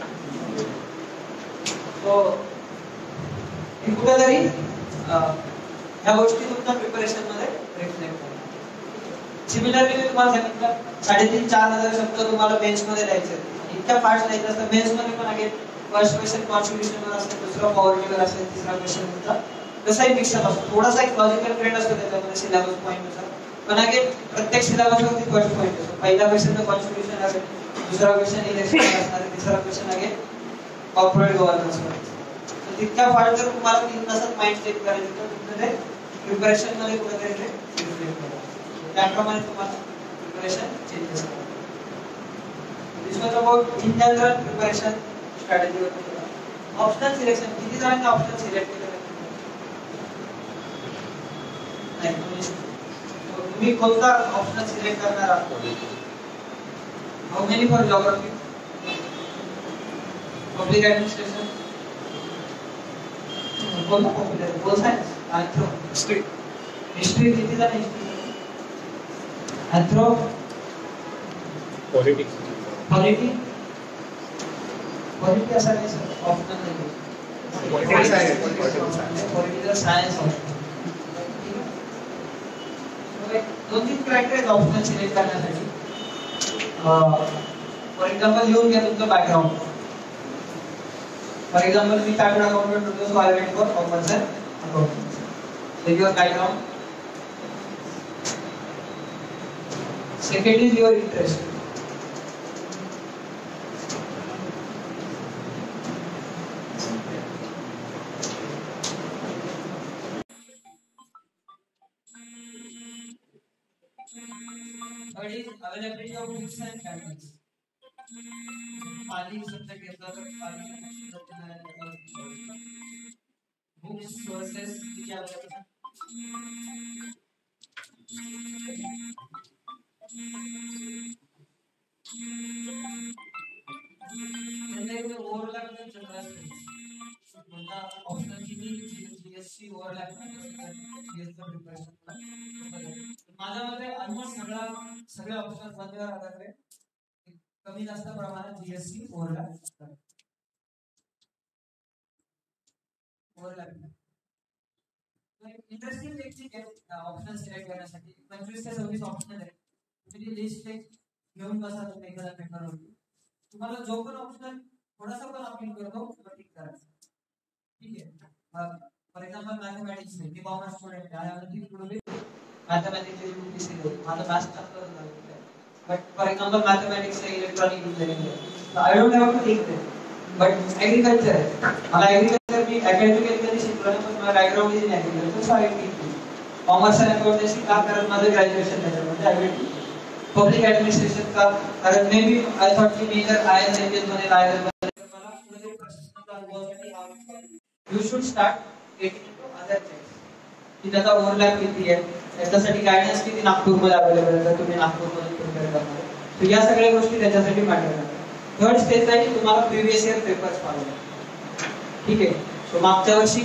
सो कुठेतरी ह्या गोष्टी तुमच्या प्रिपरेशन मध्ये रिफ्लेक्ट होतात. सिमिलरली मी तुम्हाला सांगितलं 3,500-4,000 शब्द तुम्हाला मेन्स मध्ये द्यायचे आहेत. इतक्या फास्ट द्यायचं असतं मेन्स मध्ये पण अगेन फर्स्ट क्वेश्चन कॉन्स्टिट्यूशन वर असेल, दुसरा पॉवर्टीवर असेल, तिसरा क्वेश्चन तुमचा कसाही मिक्सअप असतो, थोडासा एक लॉजिकल ट्रेंड असतो त्याच्यामध्ये सिलेबस पॉईंट नुसार. पण अगेन प्रत्येक सिलेबस वरती फर्स्ट पॉईंट असतो. पहिला क्वेश्चन कॉन्स्टिट्यूशन असेल, दुसरा क्वेश्चन इलेक्शन असणार, तिसरा क्वेश्चन अगेन कॉर्पोरेट गव्हर्नन्स वर. तितक्या फास्ट जर तुम्हाला 3 तासात माइंड सेट करायचं तर तुमचं ते प्रिपरेशन मध्ये कुठेतरी ते रिफ्लेक्ट होतं. त्याप्रमाणे तुम्हाला प्रिपरेशन चेंजेस होतात. This was about in general preparation strategy वर. ऑप्शनल सिलेक्शन किती जणांनी ऑप्शनल सिलेक्ट केलं नाही? तुम्ही कोणता ऑप्शनल सिलेक्ट करणार आहात? How many for geography, public administration, कोणता popular, pol science, anthro, history. History किती जण history? Anthro, politics, polity polity असा नाही सर, ऑप्शनल नाही. Political science optional. 2-3 criteria optional select करण्यासाठी. फॉर एक्झाम्पल लिहून घ्या तुमचं बॅकग्राऊंड. फॉर एक्झाम्पल मी चार्टर्ड अकाउंटंट होतो, so I went for commerce and accounting. So your background. Second is your interest. Third is availability of books and guidelines. Pali subject घेतला तर Pali books sources किती available आहेत? Overlap general म्हणजे optional किती GSC overlap जीएसचं preparation. माझ्या मते almost सगळे option बंदवर आले, कमी जास्त प्रमाणात जीएससी ओव्हरलॅप. इंटरेस्टिंग टेक्निक आहे ऑप्शन सिलेक्ट करण्यासाठी. 25 ते 26 ऑप्शनल आहे. तुम्ही लिस्ट घेऊन बसा तुम्ही एखादा पेपरवरती. तुम्हाला जो पण ऑप्शन थोडासा पण अपील करतो तो टिक करायचा. ठीक आहे. फॉर एक्झाम्पल मॅथमॅटिक्स आहे, मी कॉमर्स स्टुडंट आहे, आय पुढे मॅथमॅटिक्सची यूपीसी आहे, माझं मॅथ्स चांगलं झालं. बट फॉर एक्झाम्पल मॅथमॅटिक्स आहे, इलेक्ट्रॉनिक इंजिनिअरिंग आहे, I don't have to take this. But agriculture आहे, मला ऍग्रीकल्चर मी अकॅडमिकली कधी शिकलो नाही, पण माझं background is in agriculture, so I take commerce and accountancy का, कारण माझं ग्रॅज्युएशन त्याच्यामध्ये आय विल पब्लिक ऍडमिनिस्ट्रेशन का, कारण मे बी आय थॉट की मी जर आयएएस एमपीएस बनेल, आयएएस बनेल, मला पुढे प्रशासनाचा अनुभव. You should start getting into other things की त्याचा ओव्हरलॅप किती आहे, त्याच्यासाठी गायडन्स किती नागपूरमध्ये अवेलेबल आहे, तर तुम्ही नागपूरमध्ये प्रिपेअर करणार. सो या सगळ्या गोष्टी त्याच्यासाठी मॅटर करतात. थर्ड स्टेज आहे तुम्हाला प्रिव्हियस इयर पेपर्स पाहावे. ठीक आहे. सो मागच्या वर्षी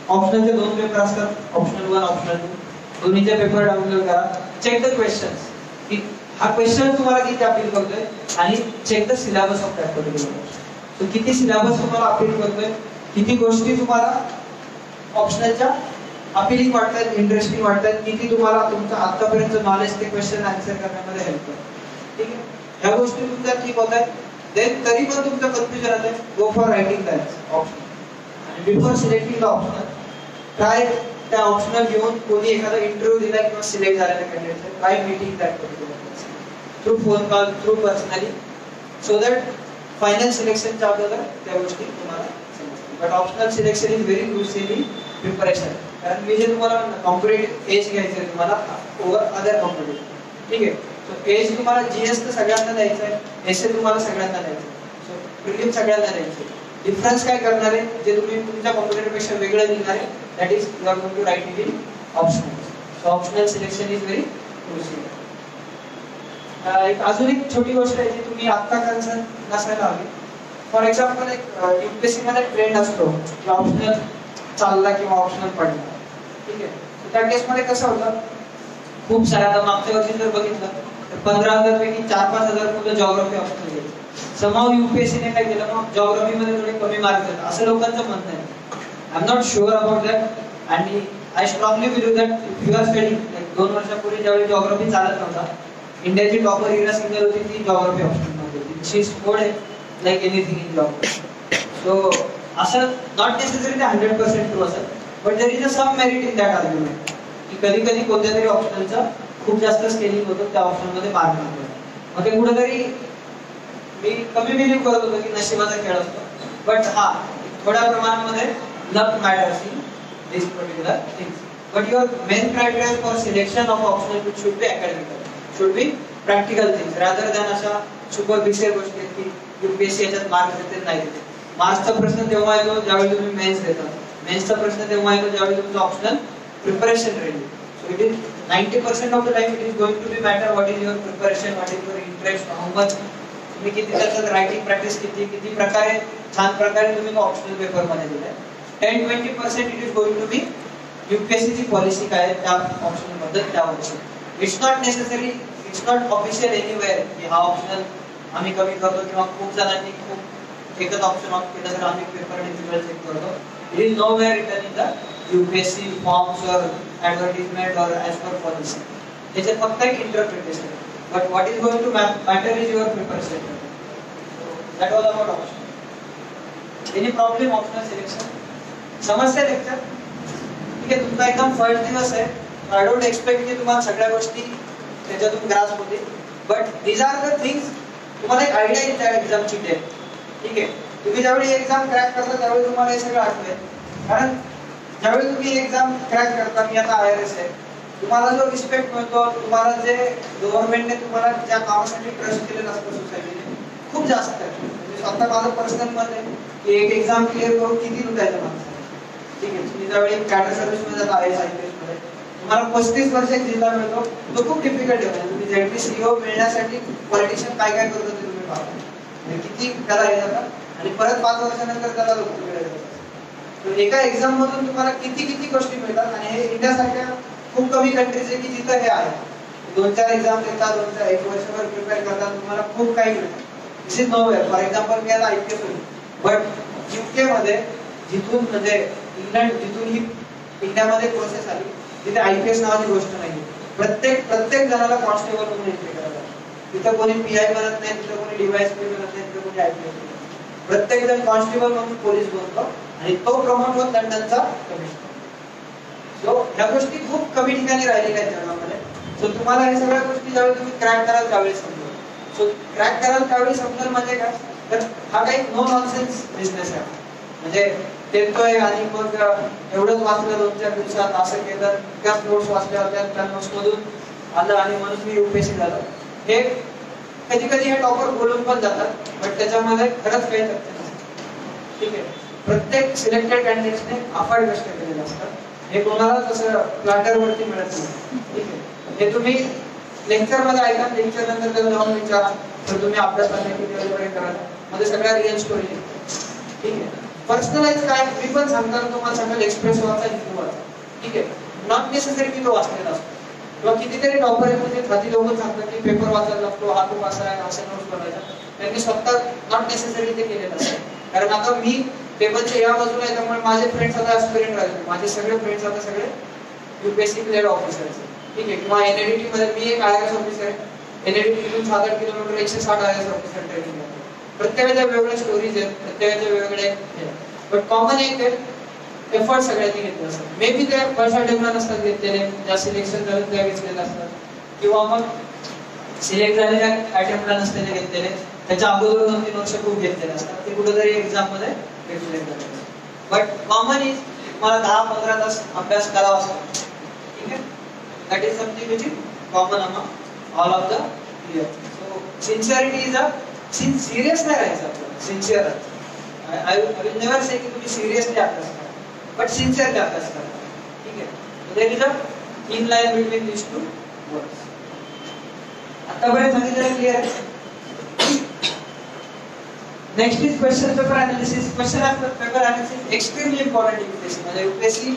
ऑप्शनलचे 2 पेपर असतात, ऑप्शनल 1, ऑप्शनल 2. दोन्हीचे पेपर डाउनलोड करा, चेक द क्वेश्चन्स की हा क्वेश्चन तुम्हाला किती अपील करतोय, आणि check the syllabus of that particular. So किती सिलेबस तुम्हाला अपील करतोय, किती गोष्टी तुम्हाला ऑप्शनलच्या अपीलिंग वाटतात, इंटरेस्टिंग वाटतात, किती तुम्हाला तुमचं आतापर्यंत नॉलेज ते क्वेश्चन आन्सर करण्यामध्ये हेल्प करतं. ठीक आहे. ह्या गोष्टी तुमच्या ठीक होत आहेत. देन तरी पण तुमचं कन्फ्युजन आहे, go for writing that option. आणि before selecting the optional, try त्या ऑप्शनल घेऊन कोणी एखादा इंटरव्ह्यू दिला किंवा सिलेक्ट झालेल्या candidate, try meeting that particular through phone call, through personally, so that final सिलेक्शनच्या अगोदर त्या गोष्टी तुम्हाला समजतील. But optional selection is very crucial in preparation, कारण मी जे तुम्हाला कॉम्पिटेटिव्ह एज घ्यायचं आहे तुम्हाला ओव्हर अदर कॉम्पिटेटिव्ह. ठीक आहे. सो एज तुम्हाला जीएस तर सगळ्यांना द्यायचं आहे, एसए तुम्हाला सगळ्यांना द्यायचं आहे, सो प्रिलिम सगळ्यांना द्यायचं आहे. डिफरन्स काय करणार आहे, जे तुम्ही तुमच्या कॉम्पिटेटिव्ह पेक्षा वेगळं लिहिणार आहे, that is you are going to write it in optional. So optional selection is very crucial. एक अजून एक छोटी गोष्ट आहे जी तुम्ही आत्ता कन्सर्न नसायला हवी. फॉर एक्झाम्पल एक युपीएससी मध्ये ट्रेंड असतो की ऑप्शनल चालला किंवा ऑप्शनल पडला. ठीक आहे, त्या केसमध्ये कसं होतं, खूप साऱ्या मागच्या वर्षी जर बघितलं तर 15,000 पैकी 4-5,000 मुलं जॉग्राफी ऑप्शनल घ्यायचे. समाव युपीएससीने काय केलं, मग जॉग्राफी मध्ये थोडे कमी मार्क्स देतात असं लोकांचं म्हणणं आहे. I am not sure about that आणि I strongly believe that if you are study 2 वर्षापूर्वी ज्यावेळी जॉग्राफी चालत नव्हता, इंडियाची टॉपर इरा सिंगल होती ती जॉग्राफी ऑप्शन मध्ये होती. She scored like anything in geography. So असं नॉट नेसेसरी 100% ट्रू असेल, but there is a some merit in that argument की कधी कधी कोणत्या तरी ऑप्शनचं खूप जास्त स्केलिंग होतं त्या ऑप्शन मध्ये मार्क लागतो. मग ते कुठेतरी मी कमी बिलीव्ह करत होतो की नशिबाचा खेळ असतो, बट हा थोड्या प्रमाणामध्ये luck matters in this particular things. But your main criteria for selection of optional should be academical, should be practical things rather than अशा सुपरफिशियल गोष्टी आहेत की युपीएससी याच्यात मार्क्स देते नाही देते. मार्क्सचा प्रश्न तेव्हा येतो ज्यावेळी तुम्ही मेन्स देता, मेन्सचा प्रश्न तेव्हा येतो ज्यावेळी तुमचं optional preparation ready. So it is 90% of the time it is going to be matter what is your preparation, what is your interest, how much तुम्ही किती त्याच्यात रायटिंग प्रॅक्टिस किती प्रकारे छान प्रकारे तुम्ही ऑप्शनल पेपर मध्ये दिलाय. 10-20% it is going to be UPSC ची पॉलिसी काय आहे त्या ऑप्शनल बद्दल त्या वर्षी. It's not necessary, it's not official anywhere की हा ऑप्शनल आम्ही कमी करतो किंवा खूप जणांनी खूप एकच ऑप्शन ऑफ केलं तर आम्ही पेपर डिफिकल्ट चेक करतो. It is nowhere written in the UPSC forms or advertisement or as per policy. त्याच्यात फक्त एक interpretation. But what is going to matter is your preparation. So that was about option. Any problem optional selection? समजते lecture? ठीक आहे, तुमचा एकदम first दिवस आहे. I don't expect की तुम्हाला सगळ्या गोष्टी त्याच्यातून ग्रास्प होतील. But these are the things तुम्हाला एक आयडिया येईल त्या एक्झामची डेट. ठीक आहे, तुम्ही ज्यावेळी एक्झाम क्रॅक करता त्यावेळी तुम्हाला हे सगळं आठवेल. कारण ज्यावेळी तुम्ही एक्झाम क्रॅक करता, मी आता IRS आहे, तुम्हाला जो रिस्पेक्ट मिळतो, तुम्हाला जे गव्हर्नमेंटने तुम्हाला ज्या कामासाठी ट्रस्ट केलेलं असतं सोसायटीने खूप जास्त आहे. म्हणजे स्वतः माझं पर्सनल मत आहे की एक एक्झाम क्लिअर करून किती लुटायचं माणसाला. ठीक आहे, तुम्ही ज्यावेळी कॅडर सर्व्हिस मध्ये जाता IAS IPS मध्ये तुम्हाला 35 वर्ष एक जिल्हा मिळतो, तो खूप डिफिकल्ट आहे. तुम्ही ZP CEO मिळण्यासाठी पॉलिटिशियन काय काय करतो ते तुम्ही पाहता, म्हणजे किती त्याला हे जातात आणि परत 5 वर्षानंतर त्याला लोक मिळायचं. एका एक्झाम मधून तुम्हाला किती गोष्टी मिळतात आणि हे इंडियासारख्या खूप कमी कंट्रीज आहे की जिथं हे आहे. 2-4 एक्झाम देतात, 1 वर्षभर प्रिपेअर करतात, तुम्हाला खूप काही मिळतं. दिस इज नोवेअर. फॉर एक्झाम्पल मी आता IPS होईल, बट UK मध्ये जिथून म्हणजे इंग्लंड जिथून ही इंडियामध्ये प्रोसेस आली तिथे IPS नावाची गोष्ट नाही. प्रत्येक जणाला कॉन्स्टेबल म्हणून एंट्री करायला लागते. तिथं कोणी PI बनत नाही, तिथं कोणी DYSP बनत नाही, तिथं कोणी IPS बनत नाही. प्रत्येक जण कॉन्स्टेबल म्हणून पोलीस बनतो आणि तो प्रमोट होत लंडनचा कमिशनर. सो ह्या गोष्टी खूप कमी ठिकाणी राहिलेल्या आहेत जगामध्ये. सो तुम्हाला हे सगळ्या गोष्टी ज्यावेळी तुम्ही क्रॅक कराल त्यावेळी समजेल. सो क्रॅक कराल त्यावेळी समजेल म्हणजे काय, तर हा काही नो नॉनसेन्स बिझनेस आहे. म्हणजे देतोय आणि मग एवढंच वाचलं 2-4 दिवसात, असं केलं, त्याच नोट्स वाचल्या होत्या, त्या नोट्स मधून आलं आणि म्हणून मी UPSC झालं. हे कधी कधी हे टॉपर बोलून पण जातात, बट त्याच्यामध्ये खरंच काही तथ्य नसतं. ठीक आहे, प्रत्येक सिलेक्टेड कॅन्डिडेट्सने अफाट कष्ट केलेले असतात. हे कोणालाच असं प्लॅटर वरती मिळत नाही. ठीक आहे, हे तुम्ही लेक्चर मध्ये ऐका, लेक्चर नंतर त्याला जाऊन विचारा तर तुम्ही अभ्यास किती वेळेपर्यंत करायला मध्ये सगळ्या रिअल स्टोरी. ठीक आहे, पर्सनलाइज काय मी पण सांगताना तुम्हाला सांगाल एक्सप्रेस वाचा, हिंदू वाचा. ठीक आहे, नॉट नेसेसरी की तो वाचलेला असतो किंवा कितीतरी टॉपर आहेत म्हणजे खाती लोक सांगतात की पेपर वाचायला लागतो, हा खूप असा आहे, असे नोट्स बनवायचा. त्यांनी स्वतः नॉट नेसेसरी ते केलेलं असतं. कारण आता मी टेबलच्या या बाजूला आहे त्यामुळे माझे फ्रेंड्स आता ऍस्पिरंट राहिले, माझे सगळे फ्रेंड्स आता सगळे UPSC क्लिअर ऑफिसर्स. ठीक आहे, किंवा NADT मध्ये मी एक IAS ऑफिसर आहे. NADT इथून 7-8 किलोमीटर 160 IAS ऑफिसर ट्रेनिंग आहे. प्रत्येकाच्या वेगवेगळ्या स्टोरीज आहेत, प्रत्येकाच्या वेगवेगळे, बट कॉमन एक आहे एफर्ट सगळ्यांनी घेतले असतात. मे बी त्या फर्स्ट अटेम्प्टला नसतात घेतलेले, ज्या सिलेक्शन झाले त्या घेतलेले असतात, किंवा मग सिलेक्ट झालेल्या अटेम्प्टला नसलेले घेतलेले, त्याच्या अगोदर 2-3 वर्ष खूप घेतलेले असतात, ते कुठेतरी एक्झाम मध्ये रिफ्लेक्ट झाले. बट कॉमन इज मला 10-15 तास अभ्यास करावा असतो. ठीक आहे, that is something which is common among all of the year. So sincerity is a serious नाही राहायचं आपल्याला, sincere. I will never say की तुम्ही सिरियसली अभ्यास करा, बट सिन्सिअरली अभ्यास करा. ठीक आहे, there is a in line between these two words. आतापर्यंत सांगितलेलं क्लिअर आहे. Next is question paper analysis. Question paper analysis extremely important UPSC म्हणजे यूपीएससी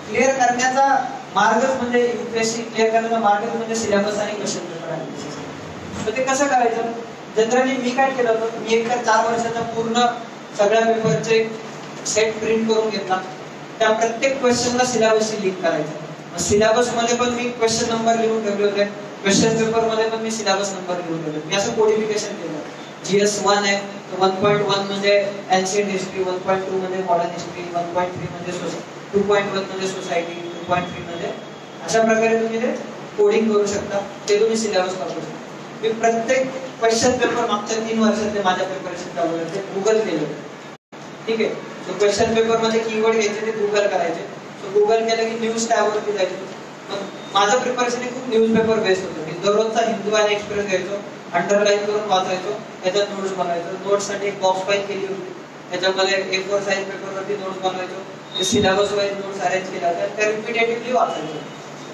क्लिअर करण्याचा मार्गच म्हणजे यूपीएससी क्लिअर करण्याचा मार्गच म्हणजे सिलेबस आणि क्वेश्चन पेपर अनालिसिस. तर ते कसं करायचं? जनरली मी काय केलं होतं, मी एक 4 वर्षाचा पूर्ण सगळ्या पेपरचे सेट प्रिंट करून घेतला. त्या प्रत्येक क्वेश्चनला सिलेबसशी लिंक करायचं. मग सिलेबस मध्ये पण मी क्वेश्चन नंबर लिहून ठेवले होते, क्वेश्चन पेपर मध्ये पण मी सिलेबस नंबर लिहून ठेवले. मी असं कोडिफिकेशन केलं. GS 1 आहे, 1.1 म्हणजे एन्शियंट हिस्ट्री, 1.2 म्हणजे मॉडर्न हिस्ट्री, 1.3 म्हणजे 2.1 म्हणजे सोसायटी, 2.3 म्हणजे अशा प्रकारे तुम्ही ते कोडिंग करू शकता. ते तुम्ही सिलेबस वापरू शकता. मी प्रत्येक क्वेश्चन पेपर मागच्या 3 वर्षातले माझ्या प्रिपरेशन चालू आहे ते गुगल केले. ठीक आहे. सो क्वेश्चन पेपर मध्ये कीवर्ड घ्यायचे ते गुगल करायचे. सो गुगल केलं की न्यूज टॅब वरती जायचं. मग माझं प्रिपरेशन खूप न्यूज पेपर बेस्ड होतं. मी दररोजचा हिंदू आणि एक्सप्रेस घ्यायचो, अंडरलाईन करून वाचायचो, त्याच्यात नोट्स बनवायचो. नोट्ससाठी एक बॉक्स फाईल केली होती, त्याच्यामध्ये A4 साईज पेपरवरती नोट्स बनवायचो. ते सिलेबस वाईज नोट्स अरेंज केल्या होत्या, त्या रिपीटेटिव्हली वाचायचो.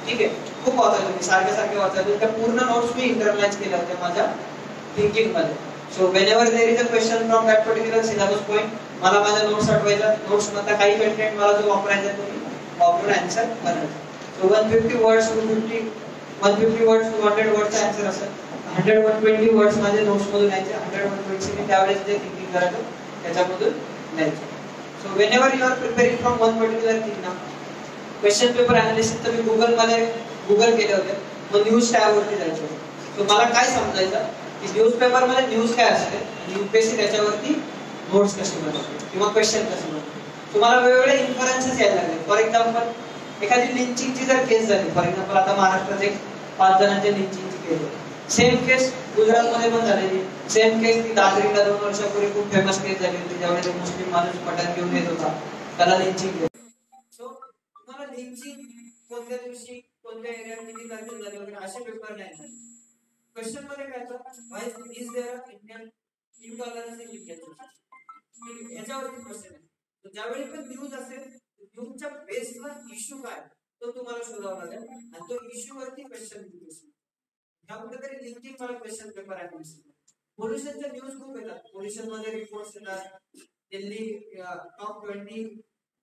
ठीक आहे. खूप वाचायचो मी, सारखे वाचायचो. त्या पूर्ण नोट्स मी इंटरलाइज केल्या होत्या माझ्या थिंकिंग मध्ये. So whenever there is a question from that particular syllabus point, मला माझ्या नोट्स आठवायच्या. नोट्स मधला काही कंटेंट मला जो वापरायचा तो मी वापरून आन्सर करायचा. So 150 words to 150 words to 100 वर्ड्सचा आन्सर असेल. 100-120 वर्ड्स माझे नोट्स मधून यायचे. 100-120 मी त्यावेळेस जे थिंकिंग करायचो त्याच्यामधून लिहायचो. So whenever you are preparing from one particular thing ना, क्वेश्चन पेपर अनालिसिस तर मी गुगल केले होते. मग न्यूज टॅब वरती जायचो. सो मला काय समजायचं की न्यूज पेपर मध्ये न्यूज काय असते, यूपीएससी त्याच्यावरती नोट्स कशी बनवते किंवा क्वेश्चन कसे बनवते. तुम्हाला वेगवेगळे इन्फरन्सेस यायला लागले. फॉर एक्झाम्पल एखादी लिंचिंगची जर केस झाली, फॉर एक्झाम्पल आता महाराष्ट्रात एक 5 जणांच्या लिंचिंगची केस आहे. सेम केस गुजरातमध्ये पण झालेली. सेम केस ती दादरीला 2 वर्षापूर्वी खूप फेमस केस झाली होती, ज्यावेळी मुस्लिम माणूस मटण घेऊन येत होता, त्याला लिंचिंग केलं. सो तुम्हाला लिंचिंग कोणत्या दिवशी कोणत्या एरियात किती तारखेला झाली वगैरे असे पेपर नाही. क्वेश्चन मध्ये काय होतं, व्हाय इज देअर इंडियन $2 याच्यावरती क्वेश्चन आहे. तर ज्यावेळी पण न्यूज असेल, न्यूजच्या बेसवर इश्यू काय तो तुम्हाला शोधावा लागेल आणि तो इश्यू वरती क्वेश्चन दिसेल. ह्या कुठेतरी लिंकिंग मला क्वेश्चन पेपर आहे. पोल्युशनचे न्यूज खूप येतात. पोल्युशन मध्ये रिपोर्ट्स येतात. दिल्ली टॉप 20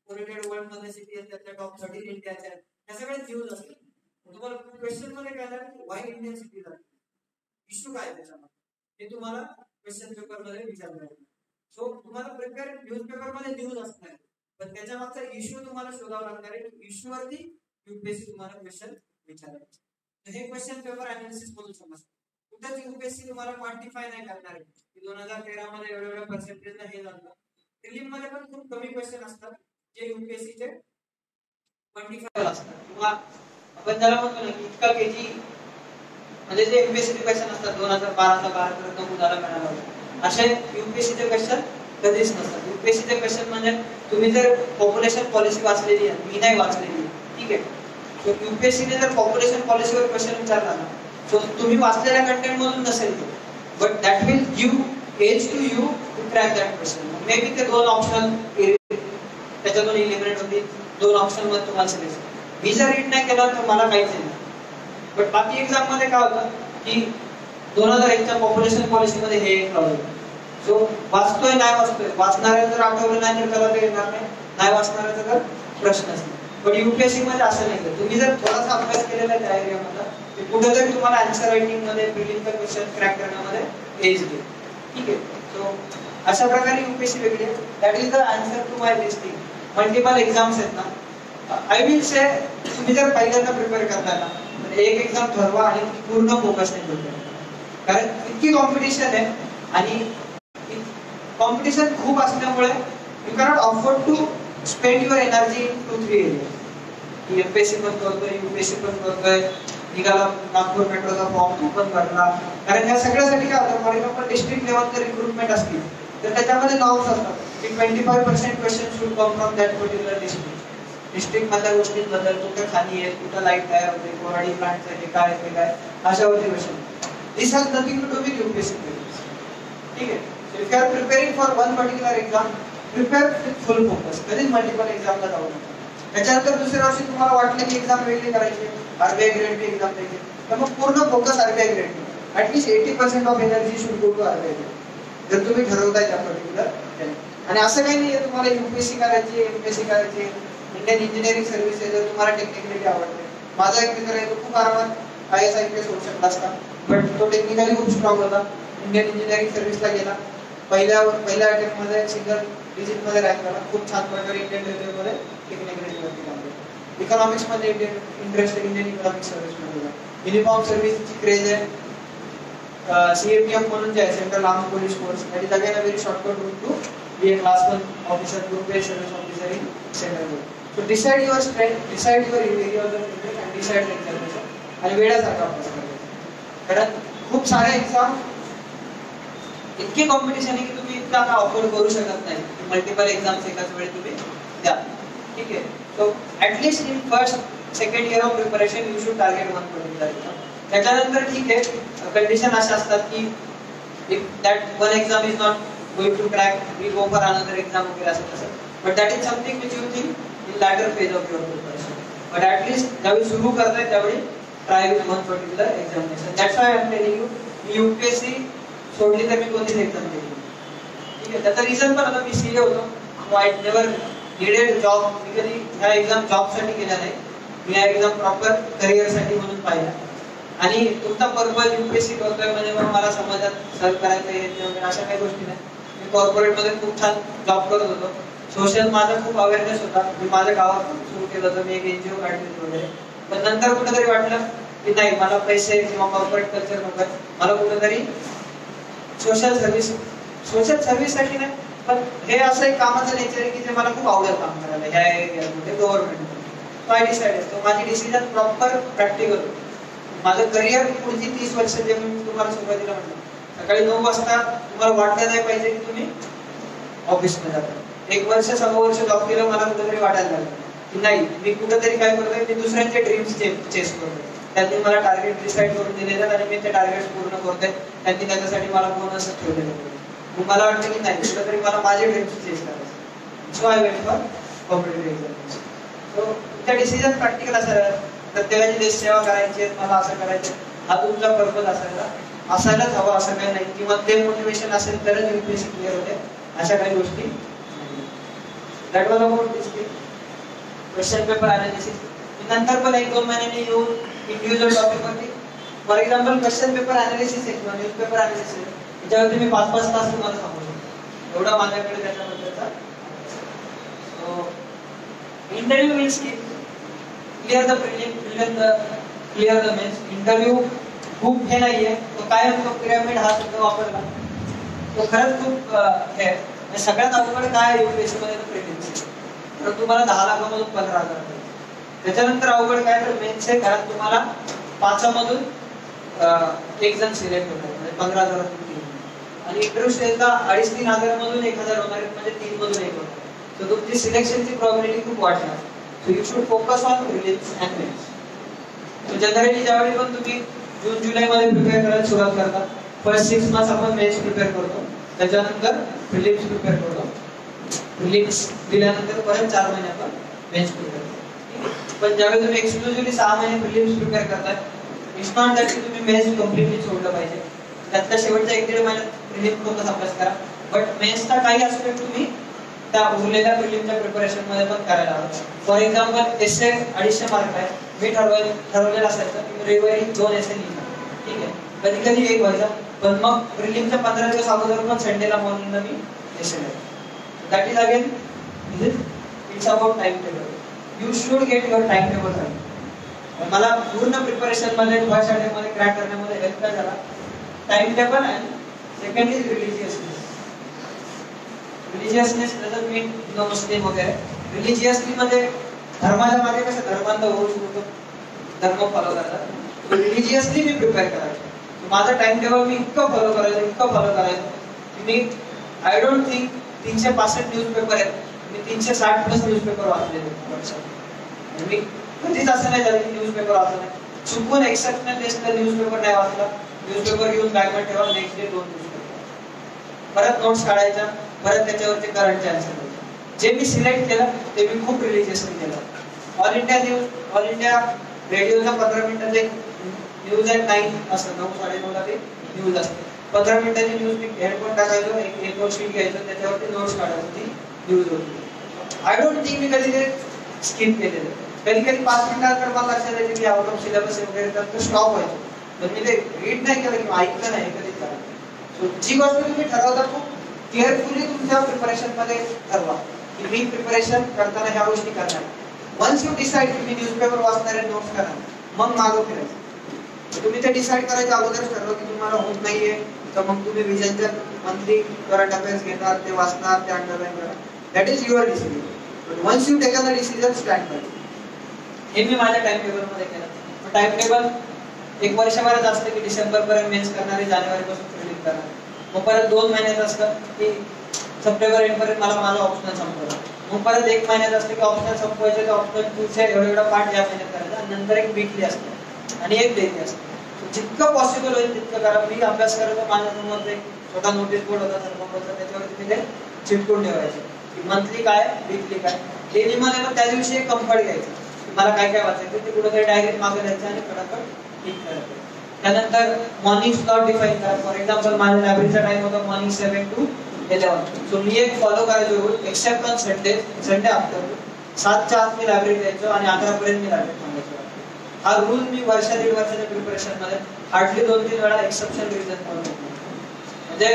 पोल्युटेड वर्ल्ड मध्ये सिटी आहेत, त्यातल्या टॉप 30 इंडियाच्या आहेत. या सगळ्या न्यूज असतात. तुम्हाला क्वेश्चन मध्ये काय झालं, व्हाय इंडियन सिटी झाली, इश्यू काय त्याच्यामध्ये, हे तुम्हाला क्वेश्चन पेपर मध्ये विचारलं जाईल. सो तुम्हाला प्रिपेअर न्यूज पेपर मध्ये न्यूज असणार, पण त्याच्या मागचा इश्यू तुम्हाला शोधावा लागणार आहे. इश्यू वरती यूपीएससी तुम्हाला क्वेश्चन विचारेल. हे क्वेश्चन पेपर अनालिसिस मधून समजतं. कुठेच यूपीएससी तुम्हाला क्वांटिफाय नाही करणार आहे की 2013 मध्ये एवढ्या पर्सेंटेजला हे झालं. प्रिलिम मध्ये पण खूप कमी क्वेश्चन असतात जे यूपीएससीचे क्वांटिफाय असतात. किंवा आपण त्याला म्हणतो ना की इतका केजी म्हणजे जे एमपीएससी क्वेश्चन असतात 2012चा 12 नमुनाला मिळाला, असे यूपीएससीचे क्वेश्चन कधीच नसतात. यूपीएससीचे क्वेश्चन म्हणजे तुम्ही जर पॉप्युलेशन पॉलिसी वाचलेली आहे, मी नाही वाचलेली, ठीक आहे. सो यूपीएससीने जर पॉप्युलेशन पॉलिसीवर क्वेश्चन विचारला ना, सो तुम्ही वाचलेल्या कंटेंट मधून नसेल ते, but that will give edge to you to crack that question. Maybe ते 2 ऑप्शन त्याच्यातून इलिमिनेट होतील, 2 ऑप्शन मध्ये तुम्हाला सिलेक्ट. मी जर रीड नाही केला तर मला काहीच नाही. बट बाकी एक्झाम मध्ये काय होतं की 2001च्या पॉप्युलेशन पॉलिसी मध्ये हे एक लावलं. सो वाचतोय नाही वाचतोय, वाचणाऱ्या जर आठवलं नाही तर त्याला ते येणार नाही वाचणाऱ्याचा तर प्रश्नच नाही. पण यूपीएससी मध्ये असं नाही. तुम्ही जर थोडासा अभ्यास केलेला त्या एरियामध्ये, ते कुठेतरी तुम्हाला आन्सर रायटिंग मध्ये प्रिलिमचा क्वेश्चन क्रॅक करण्यामध्ये एज देईल, ठीक आहे. सो अशा प्रकारे यूपीएससी वेगळी आहे. That is the answer to my this thing. Multiple exams आहेत ना, आय विल से तुम्ही जर पहिल्यांदा प्रिपेअर करताय ना, तर एक एक्झाम ठरवा आणि पूर्ण फोकसने प्रिपेअर करा. कारण इतकी कॉम्पिटिशन आहे आणि कॉम्पिटिशन खूप असल्यामुळे you cannot afford to spend your energy in 2-3 areas. MPSC पण करतोय, यूपीएससी पण करतोय, निघाला नागपूर मेट्रोचा फॉर्म तो पण भरला. कारण ह्या सगळ्यासाठी काय होतं, फॉर एक्झाम्पल डिस्ट्रिक्ट लेवलचे रिक्रुटमेंट असतील तर त्याच्यामध्ये नॉर्म्स असतात की 25% question should come from that particular district. District मधल्या गोष्टींबद्दल, कुठं खाली आहे, कुठं लाईट तयार होते, कोराडी प्लांट आहे, काय आहे, काय अशावरती question. This has nothing to do with UPSC, ठीक आहे. So if you are preparing for one particular exam, preparing with full focus. कधीच मल्टिपल एक्झामला जाऊ नका. त्याच्यानंतर दुसऱ्या वर्षी तुम्हाला वाटलं की एक्झाम वेगळी करायची, आरबीआय ग्रेड बी एक्झाम द्यायची, तर मग पूर्ण focus RBI grade. At least 80% of energy should go to architecture, जर तुम्ही ठरवताय त्या पर्टिक्युलर. आणि असं काही नाहीये तुम्हाला युपीएससी करायची, एमपीएससी करायची, इंडियन इंजिनिअरिंग सर्व्हिसेस जर तुम्हाला टेक्निकली आवडते. माझा एक मित्र आहे, तो खूप आरामात IAS IPS होऊ शकला असता, बट तो टेक्निकली खूप स्ट्रॉंग होता. इंडियन इंजिनिअरिंग सर्व्हिसला गेला, पहिल्या अटेम्प्ट मध्ये सिंगल डिजिट मध्ये रँक आला. खूप छान प्रकारे इंडियन रेल्वेमध्ये टेक्निकली वरती काम केलं. इकॉनॉमिक्स मध्ये इंटरेस्ट इंडियन इकॉनॉमिक सर्व्हिस मध्ये. युनिफॉर्म सर्व्हिसची क्रेज आहे. CAPF म्हणून जे आहे central arm police force, that is again a very shortcut route to be a class 1 officer, group based service officer in central group. So decide your strength, decide your area of interest and decide the examination. आणि वेळासारखा अभ्यास करायचा. कारण खूप सारे exam इतकी competition आहे की तुम्ही इतका का अफोर्ड करू शकत नाही की मल्टिपल एक्झाम्स एकाच वेळी तुम्ही द्या. ठीक आहे. So at least in first second year of preparation you should target 1 particular exam. त्याच्यानंतर ठीक आहे, कंडिशन अशा असतात की if that one exam is not going to crack, we go for another exam वगैरे असं तसं. But that is something which you think in later phase of your preparation. But at least ज्यावेळी सुरू करताय त्यावेळी try with one particular examination. That's why I am telling you, UPSC सोडली तर मी कोणतीच एक्झाम दिली. ठीक आहे. त्याचा रिझन पण आता मी CA होतो, I never needed job. मी कधी ह्या एक्झाम जॉब साठी केल्या नाही, मी ह्या एक्झाम प्रॉपर करिअर साठी म्हणून पाहिला. आणि तुमचा पर्पज UPSC करतोय म्हणजे मग मला समाजात सर्व करायचं आहे अशा काही गोष्टी नाही. मी कॉर्पोरेट मध्ये खूप छान जॉब करत होतो. सोशल माझा खूप अवेअरनेस होता. मी माझ्या गावात सुरू केलं होतं, मी एक NGO काढली वगैरे. पण नंतर कुठेतरी वाटलं की नाही, मला पैसे किंवा कॉर्पोरेट कल्चर नको, मला कुठेतरी सोशल सर्व्हिस साठी नाही, पण हे असं एक कामाचं नेचर आहे की जे मला खूप आवडेल काम करायला ह्या एरियामध्ये गव्हर्नमेंट. So I decided. तो माझी डिसिजन प्रॉपर प्रॅक्टिकल होती. माझं करिअर पुढची 30 वर्ष जे मी तुम्हाला सुरुवातीला म्हटलं, सकाळी 9 वाजता तुम्हाला वाटलं नाही पाहिजे की तुम्ही ऑफिसमध्ये जाता. 1 वर्ष 6 वर्ष जॉब केलं, मला कुठेतरी वाटायला लागलं की नाही, मी कुठेतरी काय करतोय, मी दुसऱ्यांचे ड्रीम्स चेस करतोय. त्यांनी मला टार्गेट डिसाईड करून दिलेलं आणि मी ते टार्गेट्स पूर्ण करतोय. त्यांनी त्याच्यासाठी मला बोनस ठेवलेलं. मग मला वाटतं की नाही, कुठेतरी मला माझे ड्रीम्स चेस करायचे. So I went for competitive examination. So त्या डिसिजन प्रॅक्टिकल असायला, प्रत्येकाची देश सेवा करायची, मला असं करायचं, हा तुमचा पर्पज असायलाच हवा असं काही नाही. किंवा ते मोटिवेशन असेल तरच UPSC क्लिअर होते, अशा काही गोष्टी. That was about this thing. Question paper analysis नंतर पण 1-2 महिन्यांनी येऊन इंडिव्हिज्युअल टॉपिक वरती, for example question paper analysis आहे किंवा न्यूज पेपर अनालिसिस, याच्यावरती मी 5-5 तास तुम्हाला सांगू शकतो. एवढा माझ्याकडे त्याच्याबद्दलचा. इंटरव्ह्यू मीन्स की clear the prelim, clear the mains. Interview खूप हे नाहीये, तो काय असतो, पिरामिड हा शब्द वापरला तो खरंच खूप हे आहे. सगळ्यात अवघड काय UPSC मध्ये प्रिलिम्स, तर तुम्हाला 10 लाखामधून 15,000. त्याच्यानंतर अवघड काय, तर मेन्स आहे, कारण तुम्हाला 5 मधून एक जण सिलेक्ट होतात, म्हणजे 15,000 आणि इंटरव्ह्यू स्टेजला 2,500-3 हजार मधून 1,000 होणार, म्हणजे 3 मधून 1 होणार. तर तुमची सिलेक्शनची प्रॉबिलिटी खूप वाढणार. So you should focus on prelims and mains. So generally ज्यावेळी पण तुम्ही जून-जुलै मध्ये प्रिपेअर करायला सुरुवात करता, फर्स्ट 6 मंथ्स आपण मेन्स प्रिपेअर करतो, त्याच्यानंतर प्रिलिम्स प्रिपेअर करतो. प्रिलिम्स दिल्यानंतर परत 4 महिने आपण मेन्स प्रिपेअर करतो. पण ज्यावेळी तुम्ही एक्सक्लुझिव्हली 6 महिने प्रिलिम्स प्रिपेअर करताय, इट्स नॉट दॅट तुम्ही मेन्स कम्प्लिटली सोडलं पाहिजे. त्यातल्या शेवटच्या 1-1.5 महिन्यात प्रिलिम्स फक्त अभ्यास करा, बट मेन्सचा काही ऍस्पेक्ट तुम्ही त्या उरलेल्या प्रिलिमच्या प्रिपरेशन मध्ये पण करायला हवं. फॉर एक्झाम्पल एसे 250 मार्क आहे, मी ठरवलेलं असायचं की रविवारी 2 एसे लिहिणार. ठीक आहे, कधी कधी 1 व्हायचा, पण मग प्रिलिमच्या 15 दिवस अगोदर पण संडेला मॉर्निंगला मी एसे लिहायचो. That is again it's about time table. You should get your time table right. मला पूर्ण प्रिपरेशन मध्ये फर्स्ट अटेम्प्ट मध्ये क्रॅक करण्यामध्ये हेल्प काय झाला, टाइम टेबल. आणि second is religiousness. Religiousness doesn't mean no Muslim वगैरे. रिलिजियसली मध्ये धर्माच्या मागे कसं धर्मांध होऊ शकतो, धर्म फॉलो करतात. रिलिजियसली मी प्रिपेअर करायचो. माझं टाइम टेबल मी इतकं फॉलो करायचो की मी आय डोंट थिंक 365 न्यूजपेपर आहेत, मी 360 प्लस न्यूजपेपर वाचलेले वर्षात. मी कधीच असं नाही झालं की न्यूजपेपर वाचलं नाही. चुकून एक्सेप्शनल टेस्टला न्यूजपेपर नाही वाचला, न्यूजपेपर घेऊन बॅगमध्ये ठेवा, नेक्स्ट डे 2 न्यूजपेपर, परत नोट्स काढायच्या, परत त्याच्यावरती करंटचे आन्सर. जे मी सिलेक्ट केलं ते मी खूप रिलिजियसली केलं. ऑल इंडिया रेडिओचा 15 मिनिटाचा एक न्यूज ॲट 9 असं 9:30 ते न्यूज असते. 15 मिनिटाची न्यूज मी हेडफोन टाकायचो, एक A4 शीट घ्यायचो, त्याच्यावरती नोट्स काढायचो, ती न्यूज होती. आय डोंट थिंक मी कधी ते स्किप केलेलं. कधी 5 मिनिटानंतर मला लक्षात यायचं की आउट ऑफ सिलेबस वगैरे तर स्टॉप व्हायचो. पण मी ते रीड नाही केलं किंवा ऐकलं नाही कधीच झालं. सो जी गोष्ट तुम्ही ठरवता खूप केअरफुली तुमच्या प्रिपरेशन मध्ये ठरवा की मी प्रिपरेशन करताना ह्या गोष्टी करणार. वन्स यू डिसाइड की मी न्यूजपेपर वाचणार आहे, नोट्स करणार, मग मागं फिरायचं. तुम्ही ते डिसाइड करायच्या अगोदर ठरवा की तुम्हाला होत नाहीये तर मग तुम्ही विजनच्या मंथली करंट अफेअर्स घेणार, ते वाचणार, ते अंडरलाईन करणार. That is your decision. But once you taken the decision stand by. हे मी माझ्या टाइम टेबल मध्ये केलं. टाइम टेबल एक वर्षभरात असतं की डिसेंबर पर्यंत मेन्स करणार आहे, जानेवारी पासून प्रिलिम करणार. मग परत 2 महिन्यात असतं की सप्टेंबर एंड पर्यंत मला माझं ऑप्शनल संपवलं. मग परत 1 महिन्यात असतं की ऑप्शनल संपवायचे, तर ऑप्शनल 2चे एवढा पार्ट या महिन्यात करायचा. आणि नंतर एक वीकली असतं आणि एक डेली असतं. जितकं पॉसिबल होईल तितकं करा. मी अभ्यास करायचा, माझ्या समोर एक छोटा नोटीस बोर्ड होता थर्मोकोलचा, त्याच्यावरती मी ते चिटकून ठेवायचे की मंथली काय, वीकली काय. डेली मध्ये मग त्या दिवशी एक कम्फर्ट घ्यायचं, मला काय काय वाचायचं ते कुठेतरी डायरेक्ट मागे द्यायचं आणि फटाफट ठीक करायचं. त्यानंतर मॉर्निंग स्लॉट डिफाईन करा. फॉर एक्झाम्पल माझ्या लायब्ररीचा टाइम होता मॉर्निंग 7 to 11. सो मी एक फॉलो करायचो rule, except on Sunday afternoon 7च्या आत मी लायब्ररी द्यायचो आणि 11 पर्यंत मी लायब्ररी थांबायचो. हा रूल मी दीड वर्षाच्या प्रिपरेशन मध्ये हार्डली 2-3 वेळा एक्सेप्शन रिझन फॉलो केला. म्हणजे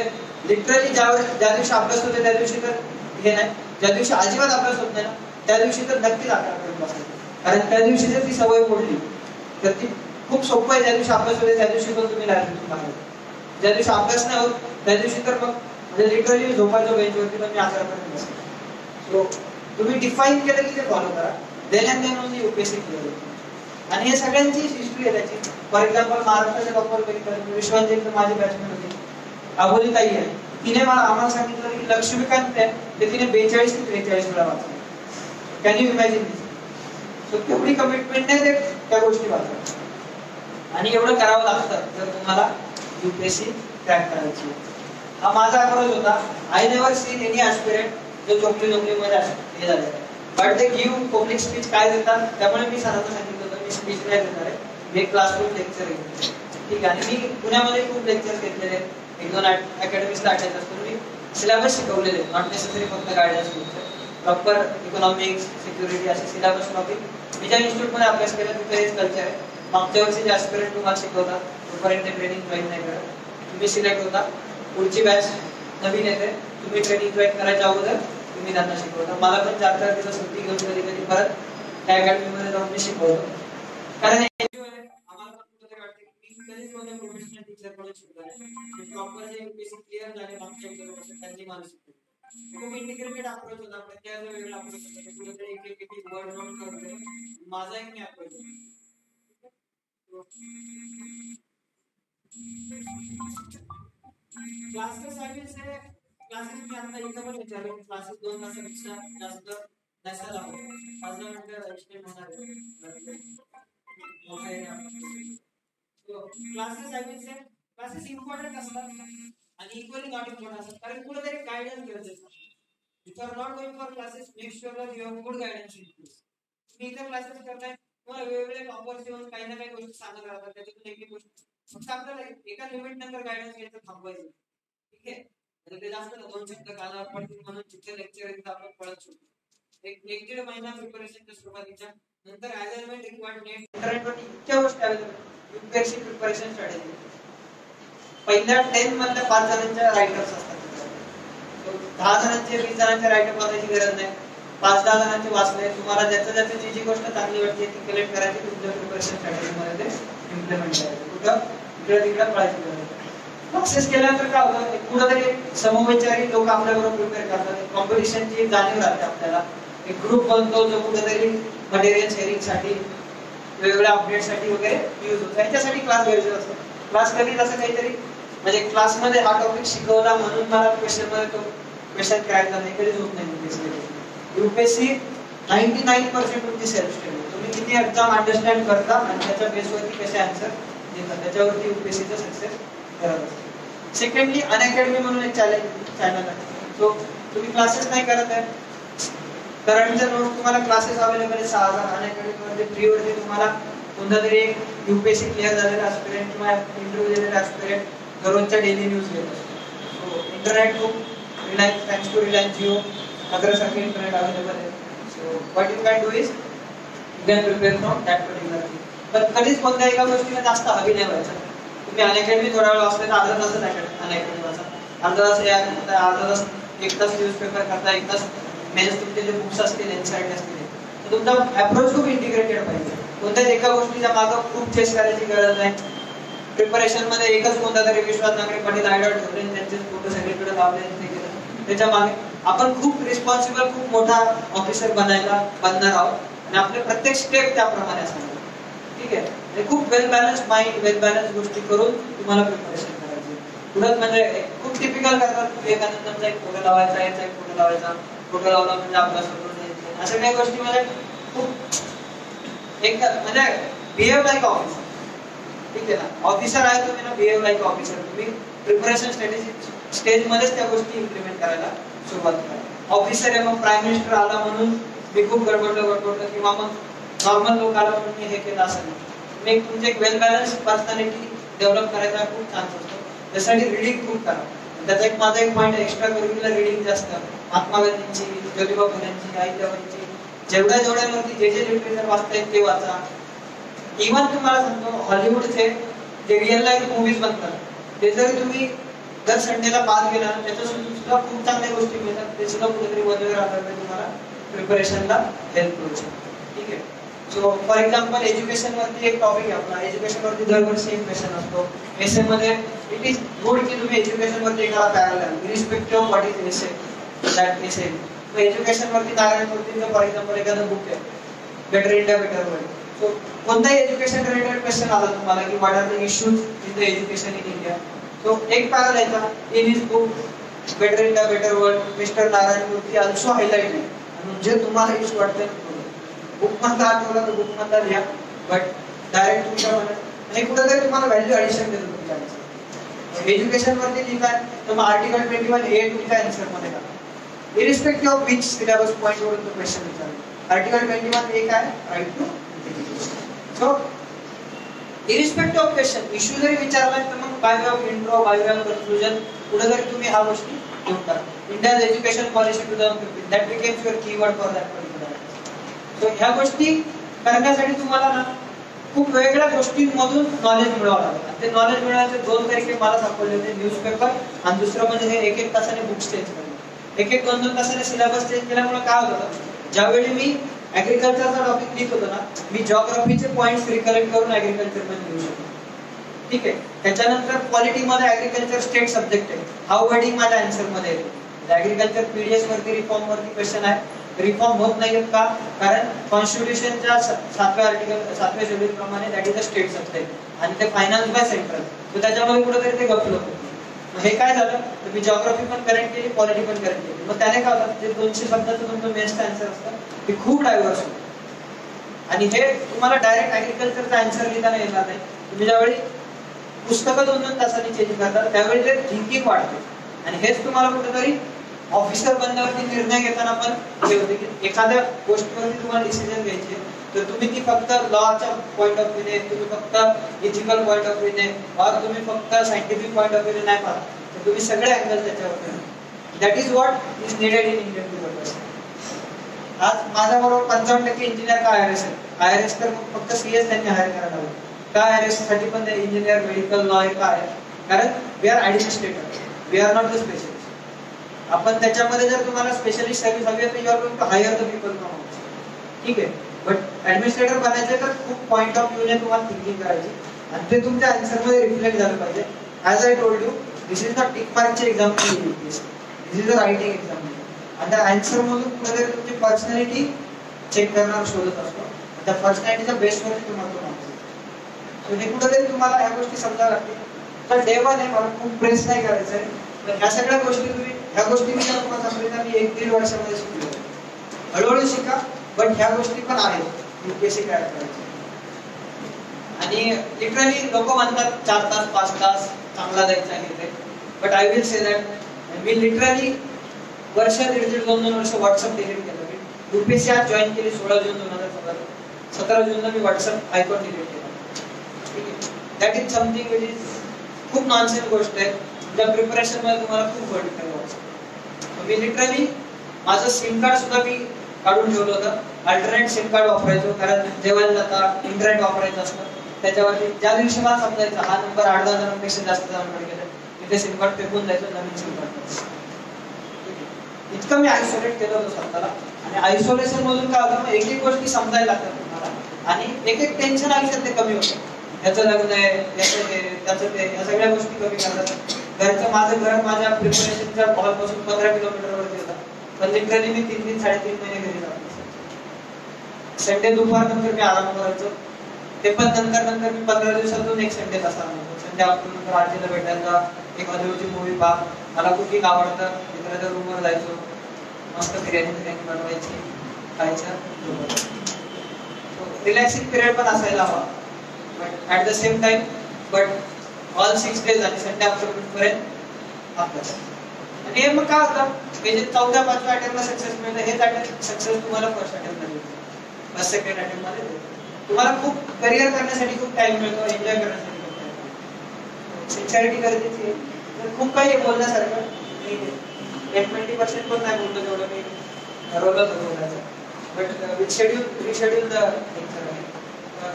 लिटरली ज्या दिवशी अभ्यास होते त्या दिवशी तर हे नाही, ज्या दिवशी अजिबात अभ्यास होत नाही ना त्या दिवशी तर नक्कीच 11 पर्यंत बसायचं. कारण त्या दिवशी जर ती सवय मोडली तर ती खूप सोपं आहे. ज्या दिवशी अभ्यास होते त्या दिवशी पण तुम्ही लायब्ररीतून बाहेर. ज्या दिवशी अभ्यास नाही होत त्या दिवशी तर मग म्हणजे लिटरली झोपायचो बेंचवरती, पण मी 11 पर्यंत बसायचो. सो तुम्ही डिफाईन केलं की ते फॉलो करा. Then and then only UPSC clear होते. आणि हे सगळ्यांची हिस्ट्री आहे त्याची. फॉर एक्झाम्पल महाराष्ट्राचे डॉक्टर विश्वजित माझी बॅचमेट होती, अबोली ताई आहे, तिने आम्हाला सांगितलं की लक्ष्मीकांत आहे ते तिने 42 ते 43 वेळा वाचलं. Can you imagine this? So तेवढी कमिटमेंट नाही ते त्या गोष्टी वाचतात. आणि एवढं करावं लागतं जर तुम्हाला UPSC क्रॅक करायची. हा माझा अप्रोच होता. I never seen any aspirant जो चोकली हे झाले, बट ते गिव्ह पब्लिक स्पीच काय देतात. त्यामुळे मी सरांना सांगितलं होतं मी स्पीच नाही देणार आहे, मी एक क्लासरूम लेक्चर घेतले. ठीक आहे. आणि मी पुण्यामध्ये खूप लेक्चर्स घेतलेले, 1-2 अकॅडमीजला अटेंड असतो. मी सिलेबस शिकवलेले, नॉट नेसेसरी फक्त guidance lecture. Proper economics, security असे सिलेबस टॉपिक मी ज्या इन्स्टिट्यूटमध्ये अभ्यास केला तिथे हेच कल्चर आहे. मागच्या वर्षी जे ॲस्पिरंट तुम्हाला शिकवतात तोपर्यंत ट्रेनिंग जॉईन नाही करत, तुम्ही सिलेक्ट होता. पुढची बॅच नवीन येते, तुम्ही ट्रेनिंग जॉईन करायच्या अगोदर तुम्ही त्यांना शिकवता. मला पण 4-4 दिवस सुट्टी घेऊन कधी कधी परत त्या अकॅडमीमध्ये जाऊन मी शिकवतो. कारण आम्हाला कुठेतरी वाटतं की मी कधीच माझ्या प्रोफेशनल टीचरकडून शिकलो आहे. प्रॉपर जे UPSC क्लिअर झाले मागच्या वर्षी त्यांनी मला शिकवलं. खूप इंटिग्रेटेड अप्रोच होता, प्रत्येकाचा वेगळा अप्रोच होता. कुठेतरी एक वर्ड नोट करते, माझा एक मी अप्रोच होता. क्लासेस मी आता इथं पण विचारलं, क्लासेस 2 तासापेक्षा जास्त नसायला हवं. 5-10 मिनिटं एक्सटेंड होणार आहे. क्लासेस इम्पॉर्टंट असतात आणि इक्वली नॉट इम्पॉर्टंट असतात. कारण कुठेतरी गायडन्स गरजेचं आहे. If you are not going for classes, make sure that you have good guidance in place. तुम्ही इथं क्लासेस करताय, तुम्हाला वेगवेगळे टॉपर्स येऊन काही ना काही गोष्टी सांगत राहतात, त्याच्यातून एक गोष्ट फक्त आपल्याला एका लिमिट नंतर गायडन्स घ्यायचं थांबवायचं. ठीक आहे. ते जास्त 2 शब्द कानावर पडतील म्हणून जिथे लेक्चर येतं आपण पळत सुटतो. एक 1-1.5 महिना प्रिपरेशनच्या सुरुवातीच्या नंतर ॲसाइनमेंट रिक्वायर्ड नेट इंटरनेटवर इतक्या गोष्टी अवेलेबल. UPSC प्रिपरेशन स्ट्रॅटेजी पहिल्या 10 मधल्या 5 जणांच्या रायटर्स असतात. 10 जणांचे 20 जणांचे रायटर वाचायची गरज नाही. 5-10 जणांचे वाचले. तुम्हाला ज्याचं जी गोष्ट चांगली वाटते ती कलेक्ट करायची, तुमच्या प्रिपरेशन स्ट्रॅटेजीमध्ये ते इम्प्लिमेंट करायचं. कुठं इकडे तिकडे पळायची गरज. क्लासेस केल्यानंतर काय होतं, कुठेतरी समविचारी लोक आपल्याबरोबर प्रिपेअर करतात. कॉम्पिटिशनची जाणीव राहते आपल्याला. एक ग्रुप बनतो जो कुठेतरी मटेरियल शेअरिंगसाठी, वेगवेगळ्या अपडेटसाठी वगैरे यूज होतो. याच्यासाठी क्लास घ्यायचा असतो. क्लास कधी असं काहीतरी म्हणजे क्लासमध्ये हा टॉपिक शिकवला म्हणून मला क्वेश्चनमध्ये तो क्वेश्चन करायचा नाही, कधीच होत नाही. UPSC 99% तुमची सेल्फ स्टडी. तुम्ही किती एक्झाम अंडरस्टँड करता आणि त्याच्या बेसवरती कसे आन्सर देतात त्याच्यावरती UPSCचा सक्सेस करत असतो. सेकंडली अनअकॅडमी म्हणून एक चॅनल आहे. सो तुम्ही क्लासेस नाही करत आहे, करंटचे नोट्स तुम्हाला क्लासेस अवेलेबल आहे 6000. अनअकॅडमीमध्ये फ्रीवरती तुम्हाला कोणता तरी एक UPSC क्लिअर झालेला ऍस्पिरंट किंवा इंटरव्ह्यू दिलेला ऍस्पिरंट दररोजच्या डेली न्यूज घेत असतो. सो इंटरनेट खूप रिलायन्स, थँक्स टू रिलायन्स जिओ सारखे इंटरनेट अवेलेबल आहे. So what you can do is you can prepare from that particular thing. पण कधीच कोणत्या एका गोष्टीला जास्त हवी नाही व्हायचं. तुम्ही अनअकॅडमी थोडा वेळ असले तर अर्धा तासच अनअकॅडमी वाचा, अर्धा तास हे करताय, अर्धा तास एक तास न्यूजपेपर करताय, एक तास मेन्स तुमचे जे बुक्स असतील एनसीईआरटी असतील तर तुमचा अप्रोच खूप इंटिग्रेटेड पाहिजे. कोणत्याच एका गोष्टीच्या मागं खूप चेस करायची गरज नाही. प्रिपरेशन मध्ये एकच कोणता तरी विश्वास नांगरे पाटील आयडॉट ठेवले, त्यांचे फोटो सगळीकडे लावले, ते केलं. त्याच्या मागे आपण खूप रिस्पॉन्सिबल, खूप मोठा ऑफिसर बनणार आहोत आणि आपले प्रत्येक स्टेप त्याप्रमाणे असणार. ठीक आहे, म्हणजे खूप वेल बॅलन्स माइंड, वेल बॅलन्स गोष्टी करून तुम्हाला प्रिपरेशन करायची. पुढे म्हणजे खूप टिपिकल करतात, विवेकानंदांचा एक फोटो लावायचा, याचा एक फोटो लावायचा, फोटो लावला म्हणजे अभ्यास होतो, अशा काही गोष्टी म्हणजे खूप एक म्हणजे बिहेव लाईक ऑफिसर. ठीक आहे ना, ऑफिसर आहे तुम्ही ना, बिहेव लाईक ऑफिसर. तुम्ही प्रिपरेशन स्ट्रॅटेजी स्टेज मध्येच त्या गोष्टी इम्प्लिमेंट करायला सुरुवात करा. ऑफिसर आहे मग प्राईम मिनिस्टर आला म्हणून मी खूप गडबडलो किंवा मग नॉर्मल लोक आला म्हणून मी हे केलं असं नाही. तुम्ही तुमची एक वेल बॅलन्स पर्सनॅलिटी डेव्हलप करायचा खूप चान्स असतो. त्यासाठी रिडिंग खूप करा. त्याचा एक माझा एक पॉईंट, एक्स्ट्रा करिक्युलर रिडिंग जास्त. महात्मा गांधींची, ज्योतिबा फुलेंची, अहिल्याबाईंची, जेवढ्यावरती जे लिटरेचर वाचता येईल ते वाचा. इव्हन तुम्हाला सांगतो हॉलिवूडचे जे रिअल लाईफ मूवीज बनतात ते जरी तुम्ही दर संडेला पास केला त्याच्यातून सुद्धा खूप चांगल्या गोष्टी मिळतात. ते सुद्धा कुठेतरी वरवर आधार तुम्हाला प्रिपरेशनला हेल्प करू शकतो. ठीक आहे. सो फॉर एक्झाम्पल एज्युकेशन वरती एक टॉपिक आहे आपला. एज्युकेशन वरती दरवर्षी एक क्वेश्चन असतो. एसे मध्ये इट इज गुड की तुम्ही एज्युकेशन वरती एखादा parallel irrespective of what is essay that essay. So education वरती नारायण मूर्तीचं फॉर एक्झाम्पल एखादं बुक आहे better India better world. So कोणताही एज्युकेशन रिलेटेड क्वेश्चन आला तुम्हाला की what are the issues in the education in India, so एक parallel यायचा in his book better India better world mister Narayan Murthy also highlight. म्हणजे तुम्हाला इश्यू वाटतं बुक मधला आठवला तर बुक मधला लिहा, बट डायरेक्ट तुमच्या मनात आणि कुठेतरी तुम्हाला व्हॅल्यू ऍडिशन देतो तुमच्या आन्सर. एज्युकेशन वरती लिहिताय तर मग आर्टिकल 21A तुमच्या आन्सर मध्ये टाका. Irrespective of which syllabus point वरून तो क्वेश्चन विचारला. आर्टिकल 21A काय, right to education. So irrespective of question issue जरी विचारलाय तर मग by way of intro, by way of conclusion पुढे जरी तुम्ही ह्या गोष्टी घेऊन टाका. India's education policy 2015 that becomes your keyword for that particular. So ह्या गोष्टी करण्यासाठी तुम्हाला ना खूप वेगळ्या गोष्टींमधून नॉलेज मिळवावं लागतं. ते नॉलेज मिळवायचे दोन तरीके मला सापडले होते, न्यूजपेपर आणि दुसरं म्हणजे हे एक तासाने बुक्स चेंज करणं. एक दोन तासाने सिलेबस चेंज केल्यामुळे काय होतं, ज्यावेळी मी ऍग्रिकल्चरचा टॉपिक लिहित होतो ना, मी जॉग्राफीचे पॉइंट्स रिकलेक्ट करून ऍग्रिकल्चर मध्ये लिहू शकतो. ठीक आहे. त्याच्यानंतर पॉलिटी मध्ये ऍग्रिकल्चर स्टेट सब्जेक्ट आहे, हाऊ वर्डिंग माझ्या आन्सर मध्ये येतो. ऍग्रिकल्चर पीडीएस वरती रिफॉर्म वरती क्वेश्चन आहे, रिफॉर्म होत नाहीत का, कारण कॉन्स्टिट्यूशनच्या 7व्या शेड्यूल प्रमाणे that is a state subject आणि ते फायनान्स बाय सेंट्रल. तर त्याच्यामध्ये कुठेतरी ते गपलं होतं. हे काय झालं तर मी जॉग्राफी पण करेक्ट केली, पॉलिटी पण करेक्ट केली. मग त्याने काय होतं, जे 200 शब्दाचं तुमचं मेन्सचं आन्सर असतं ते खूप डायव्हर्स होतं आणि हे तुम्हाला डायरेक्ट ऍग्रिकल्चरचा आन्सर लिहिताना येणार नाही. तुम्ही ज्यावेळी पुस्तकं 2-2 तासांनी चेंज करतात त्यावेळी ते थिंकिंग वाढते आणि हेच तुम्हाला कुठेतरी ऑफिसर बनण्यावरती निर्णय घेताना पण हे होते की एखाद्या गोष्टीवरती तुम्हाला डिसिजन घ्यायचे तर तुम्ही ती फक्त लॉच्या पॉइंट ऑफ व्ह्यूने, तुम्ही फक्त इथिकल पॉइंट ऑफ व्ह्यूने किंवा तुम्ही फक्त सायंटिफिक पॉइंट ऑफ व्ह्यूने नाही पाहत, तर तुम्ही सगळे अँगल त्याच्यावर. That is what is needed in Indian profession. आज माझ्याबरोबर 55% इंजिनियर का IRS आहे. IRS तर फक्त CS त्यांनी हायर करायला हवं का, IRS साठी पण इंजिनियर, मेडिकल, लॉयर का आहे, कारण we are administrator, we are not the specialist. आपण त्याच्यामध्ये जर तुम्हाला स्पेशलिस्ट सर्व्हिस हवी आहे तर you are going to hire the people from outside. ठीक आहे. बट ऍडमिनिस्ट्रेटर बनायचे तर खूप पॉइंट ऑफ व्ह्यूने तुम्हाला थिंकिंग करायची आणि ते तुमच्या आन्सर मध्ये रिफ्लेक्ट झालं पाहिजे. As I told you, this is not tick मार्कची exam, this is a writing exam. आणि त्या आन्सर मधून कुठेतरी तुमची पर्सनॅलिटी चेक करणार शोधत असतो. त्या पर्सनॅलिटीच्या बेसवरती तुम्हाला तो मार्क्स. हे कुठेतरी तुम्हाला ह्या गोष्टी समजायला लागतील. तर डे वन आहे, मला खूप प्रेस नाही करायचं आहे, पण ह्या सगळ्या गोष्टी तुम्ही ह्या गोष्टी मी जर तुम्हाला सांगितलं मी 1-1.5 वर्षामध्ये शिकलो. हळूहळू शिका, पण ह्या गोष्टी पण आहेत UPSC क्रॅक करायची. आणि लिटरली लोक म्हणतात 4 तास 5 तास चांगला द्यायचा आहे ते, but I will say that me literally वर्ष 1.5-2 वर्ष व्हॉट्सअप डिलीट केलं. मी UPSC आज जॉईन केली 16 जून 2014. 17 जूनला मी व्हॉट्सअप आयकॉन डिलीट केला. ठीक आहे, that is something which is खूप नॉनसेन्स गोष्ट आहे. तुमच्या प्रिपरेशन मध्ये तुम्हाला खूप मॉडिफाय व्हायचं. मी लिटरली माझं सिम कार्ड सुद्धा मी काढून ठेवलं होतं. अल्टरनेट सिम कार्ड वापरायचो, कारण जेव्हा जाता इंटरनेट वापरायचं असतं त्याच्यावरती ज्या दिवशी मला समजायचं हा नंबर 8-10 जणांपेक्षा जास्त जणांकडे गेला, तिथे सिम कार्ड फेकून जायचं, नवीन सिम कार्ड. इतकं मी आयसोलेट केलं होतं स्वतःला. आणि आयसोलेशन मधून काय होतं, एक एक गोष्टी समजायला लागतात तुम्हाला आणि एक एक टेन्शन आयुष्यात ते कमी होतं. याचं लग्न आहे, याचं ते, त्याचं ते, या सगळ्या गोष्टी कमी करतात. माझं घर माझ्या प्रिपरेशनच्या हॉलपासून 15 किलोमीटरवरती होता, पण लिटरली मी 3-3-3.5 महिने घरी जातो. संडे दुपार नंतर मी आराम करायचो, ते पण नंतर मी 15 दिवसातून एक संडे तसा आणतो. संडे आफ्टरनून आजीला भेटायला, एक हॉलिवूडची मूवी पहा, मला कुकिंग आवडतं, मित्राच्या रूमवर जायचो, मस्त बिर्याणी बनवायची, खायचं. रिलॅक्सिंग पिरियड पण असायला हवा, but at the same time all 6 days आणि संडे आफ्टरनून पर्यंत अभ्यास. आणि हे मग काय होतं, हे जे 4-5 अटेम्प्टला सक्सेस मिळतं, हेच अटेम्प्ट सक्सेस तुम्हाला फर्स्ट अटेम्प्टला मिळतं, फर्स्ट सेकंड अटेम्प्टमध्ये तुम्हाला खूप करिअर करण्यासाठी खूप टाइम मिळतो, एन्जॉय करण्यासाठी खूप टाइम मिळतो. सिन्सिअरिटी गरजेची आहे. तर खूप काही बोलण्यासारखं मी 20% पण नाही बोललो जेवढं मी ठरवलं होतं बोलायचं. बट रिशेड्यूल द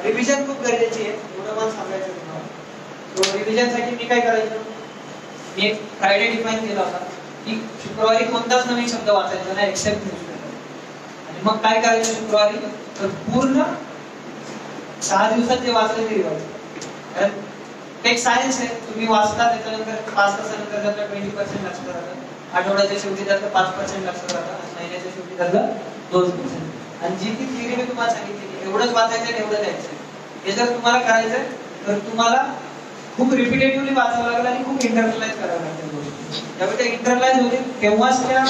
रिव्हिजन खूप गरजेची आहे, एवढं मला सांगायचं तुम्हाला. तो रिव्हिजनसाठी मी काय करायचं, मी एक फ्रायडे डिफाईन केला होता की शुक्रवारी कोणताच नवीन शब्द वाचायचा नाही एक्सेप्ट न्यूजपेपर. आणि मग काय करायचं शुक्रवारी, तर पूर्ण 6 दिवसात जे वाचलं ते रिवायचं. कारण एक सायन्स आहे, तुम्ही वाचता त्याच्यानंतर 5 तासानंतर त्यातलं 20% लक्षात राहतं, आठवड्याच्या शेवटी त्यातलं 5% लक्षात राहतं, आणि महिन्याच्या शेवटी त्यातलं 2%. आणि जी ती थिअरी मी तुम्हाला सांगितली की एवढंच वाचायचं आणि एवढं द्यायचं, हे जर तुम्हाला करायचंय तर तुम्हाला खूप रिपिटेटिव्हली वाचावं लागेल आणि खूप इंटरनलाइज करावं लागेल गोष्टी. त्यामुळे ते इंटरनलाइज होतील तेव्हाच त्या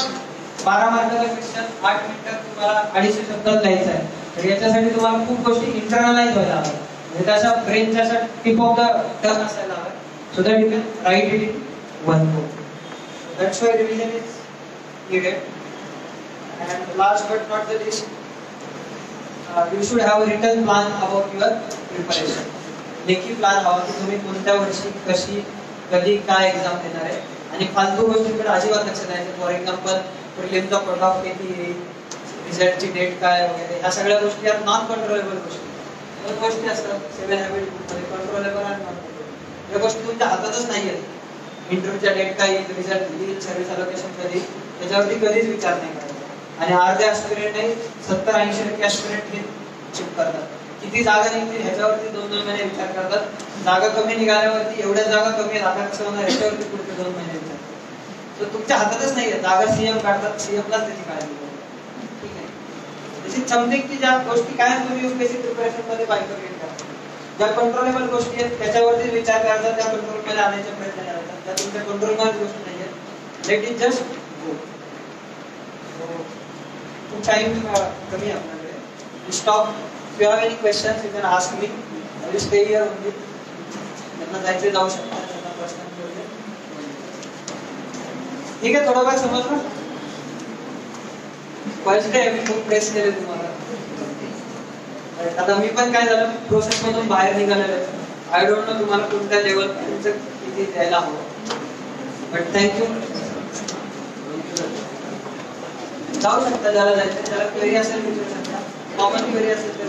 12 मार्काचा क्वेश्चन 8 मिनिटात तुम्हाला 250 शब्दात लिहायचा आहे. तर याच्यासाठी तुम्हाला खूप गोष्टी इंटरनलाइज व्हायला हव्या, म्हणजे त्याच्या ब्रेनच्या अशा टिप ऑफ द टंग असायला हव्या, so that you can write it in one go. That's why revision is needed. And last but not the least, you should have a written plan about your preparation. लेखी plan हवा की तुम्ही कोणत्या वर्षी कशी कधी काय एक्झाम देणार आहे, आणि फालतू गोष्टींकडे अजिबात लक्ष द्यायचं. फॉर एक्झाम्पल प्रिलिमचा कट ऑफ किती येईल, रिझल्टची डेट काय वगैरे, ह्या सगळ्या गोष्टी या नॉन कंट्रोलेबल गोष्टी असतात. 7 हॅबिट मध्ये कंट्रोलेबल आणि नॉन कंट्रोलेबल या गोष्टी तुमच्या हातातच नाही आहेत. इंटरव्ह्यूच्या डेट काय येईल, रिझल्ट येईल, सर्व्हिस अलोकेशन कधी, त्याच्यावरती कधीच विचार नाही करायचा. आणि अर्धे ऍस्पिरंट नाही 70-80% ऍस्पिरंट हे चूक करतात. किती जागा निघतील ह्याच्यावरती 2-2 महिने विचार करतात. जागा कमी निघाल्यावरती एवढ्या जागा कमी आहेत, आता कसं होणार ह्याच्यावरती पुढचे 2 महिने विचार करतात. तर तुमच्या हातातच नाहीये. जागा सीएम काढतात, सीएमलाच त्याची काळजी घ्यावी. ठीक आहे, तशी समथिंग की ज्या गोष्टी काय तुम्ही यूपीएससी प्रिपरेशन मध्ये बायफर्केट करता, ज्या कंट्रोलेबल गोष्टी आहेत त्याच्यावरती विचार करतात, त्या कंट्रोल मध्ये आणण्याचा प्रयत्न करतात. त्या तुमच्या कंट्रोल मध्ये गोष्टी नाही आहेत, let it just go. Time कमी आहे आपल्याकडे. Stop. If you have any questions, you can ask me. I will stay here only. त्यांना जायचे जाऊ शकतात, त्यांना प्रश्न विचारले. ठीक आहे, थोडं फार समजलं. फर्स्ट डे मी खूप प्रेस केले तुम्हाला. आता मी पण काय झालं, प्रोसेस मधून बाहेर निघालेलं आहे. आय डोंट नो तुम्हाला कोणत्या लेवल तुमचं किती द्यायला हवं, बट थँक्यू. जाऊ शकता ज्याला जायचं, त्याला क्वेरी असेल विचारू शकता, कॉमन क्वेरी असेल तर.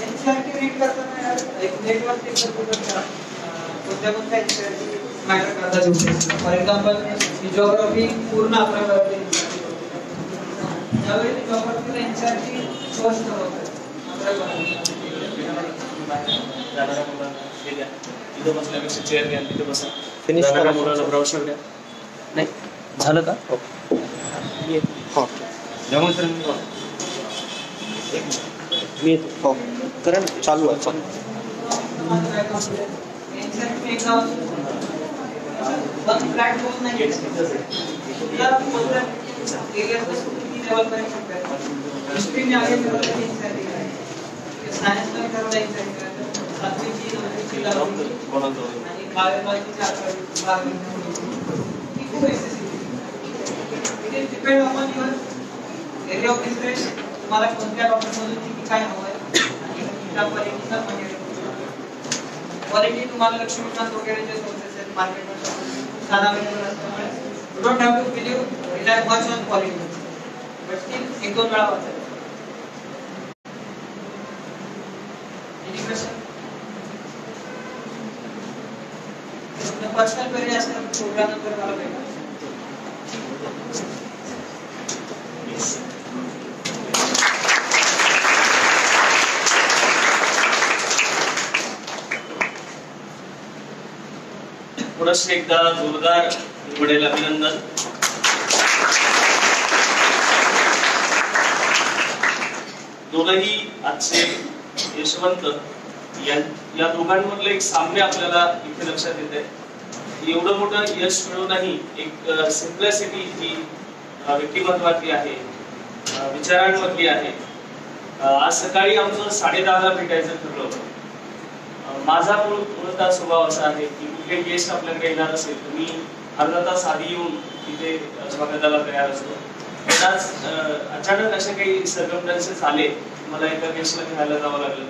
एनसीईआरटी रीड करताना एक नेटवरती कोणत्या कोणत्या एनसीईआरटी मॅटर करतात. फॉर एक्झाम्पल जिओग्राफी पूर्ण आपल्याकडे, ज्यावेळी जिओग्राफीला एनसीईआरटी सोर्स करतात तिथं बसल्यापेक्षा चेअर घ्या, तिथं बसा. फिनिश करा, मुलाला ब्राउशर द्या. नाही झालं का? हो जेवण सर मी येतो. हो करा ना, चालू आहे. Depend upon your of interest तुम्हाला कोणत्या टॉपिकमधून किती काय हवं आहे आणि त्या क्वालिटीचा क्वालिटी तुम्हाला लक्ष्मीकांत वगैरे जे सोर्सेस आहेत मार्केटमध्ये साधा अवेलेबल असल्यामुळे you don't have to believe rely much on quality but still एक दोन वेळा वाचायचं. Any question? पर्सनल क्वेरी असतात प्रोग्रामनंतर मला भेटा. पुनश्च एकदा जोरदार निवडेल अभिनंदन. दोघंही आजचे यशवंत या दोघांमधलं एक साम्य आपल्याला इथे लक्षात येते. एवढं मोठं यश मिळूनही एक सिम्प्लिसिटी जी व्यक्तिमत्वातली आहे, विचारांमधली आहे. आज सकाळी आमचं 10:30ला भेटायचं ठरलं होतं. माझा मूळतः स्वभाव असा आहे की कुठले गेस्ट आपल्याकडे येणार असेल तर मी अर्धा तास आधी येऊन तिथे स्वागताला तयार असतो. अचानक असे काही सर्कमस्टन्सेस आले, मला एका गेस्टला घ्यायला जावं लागलं,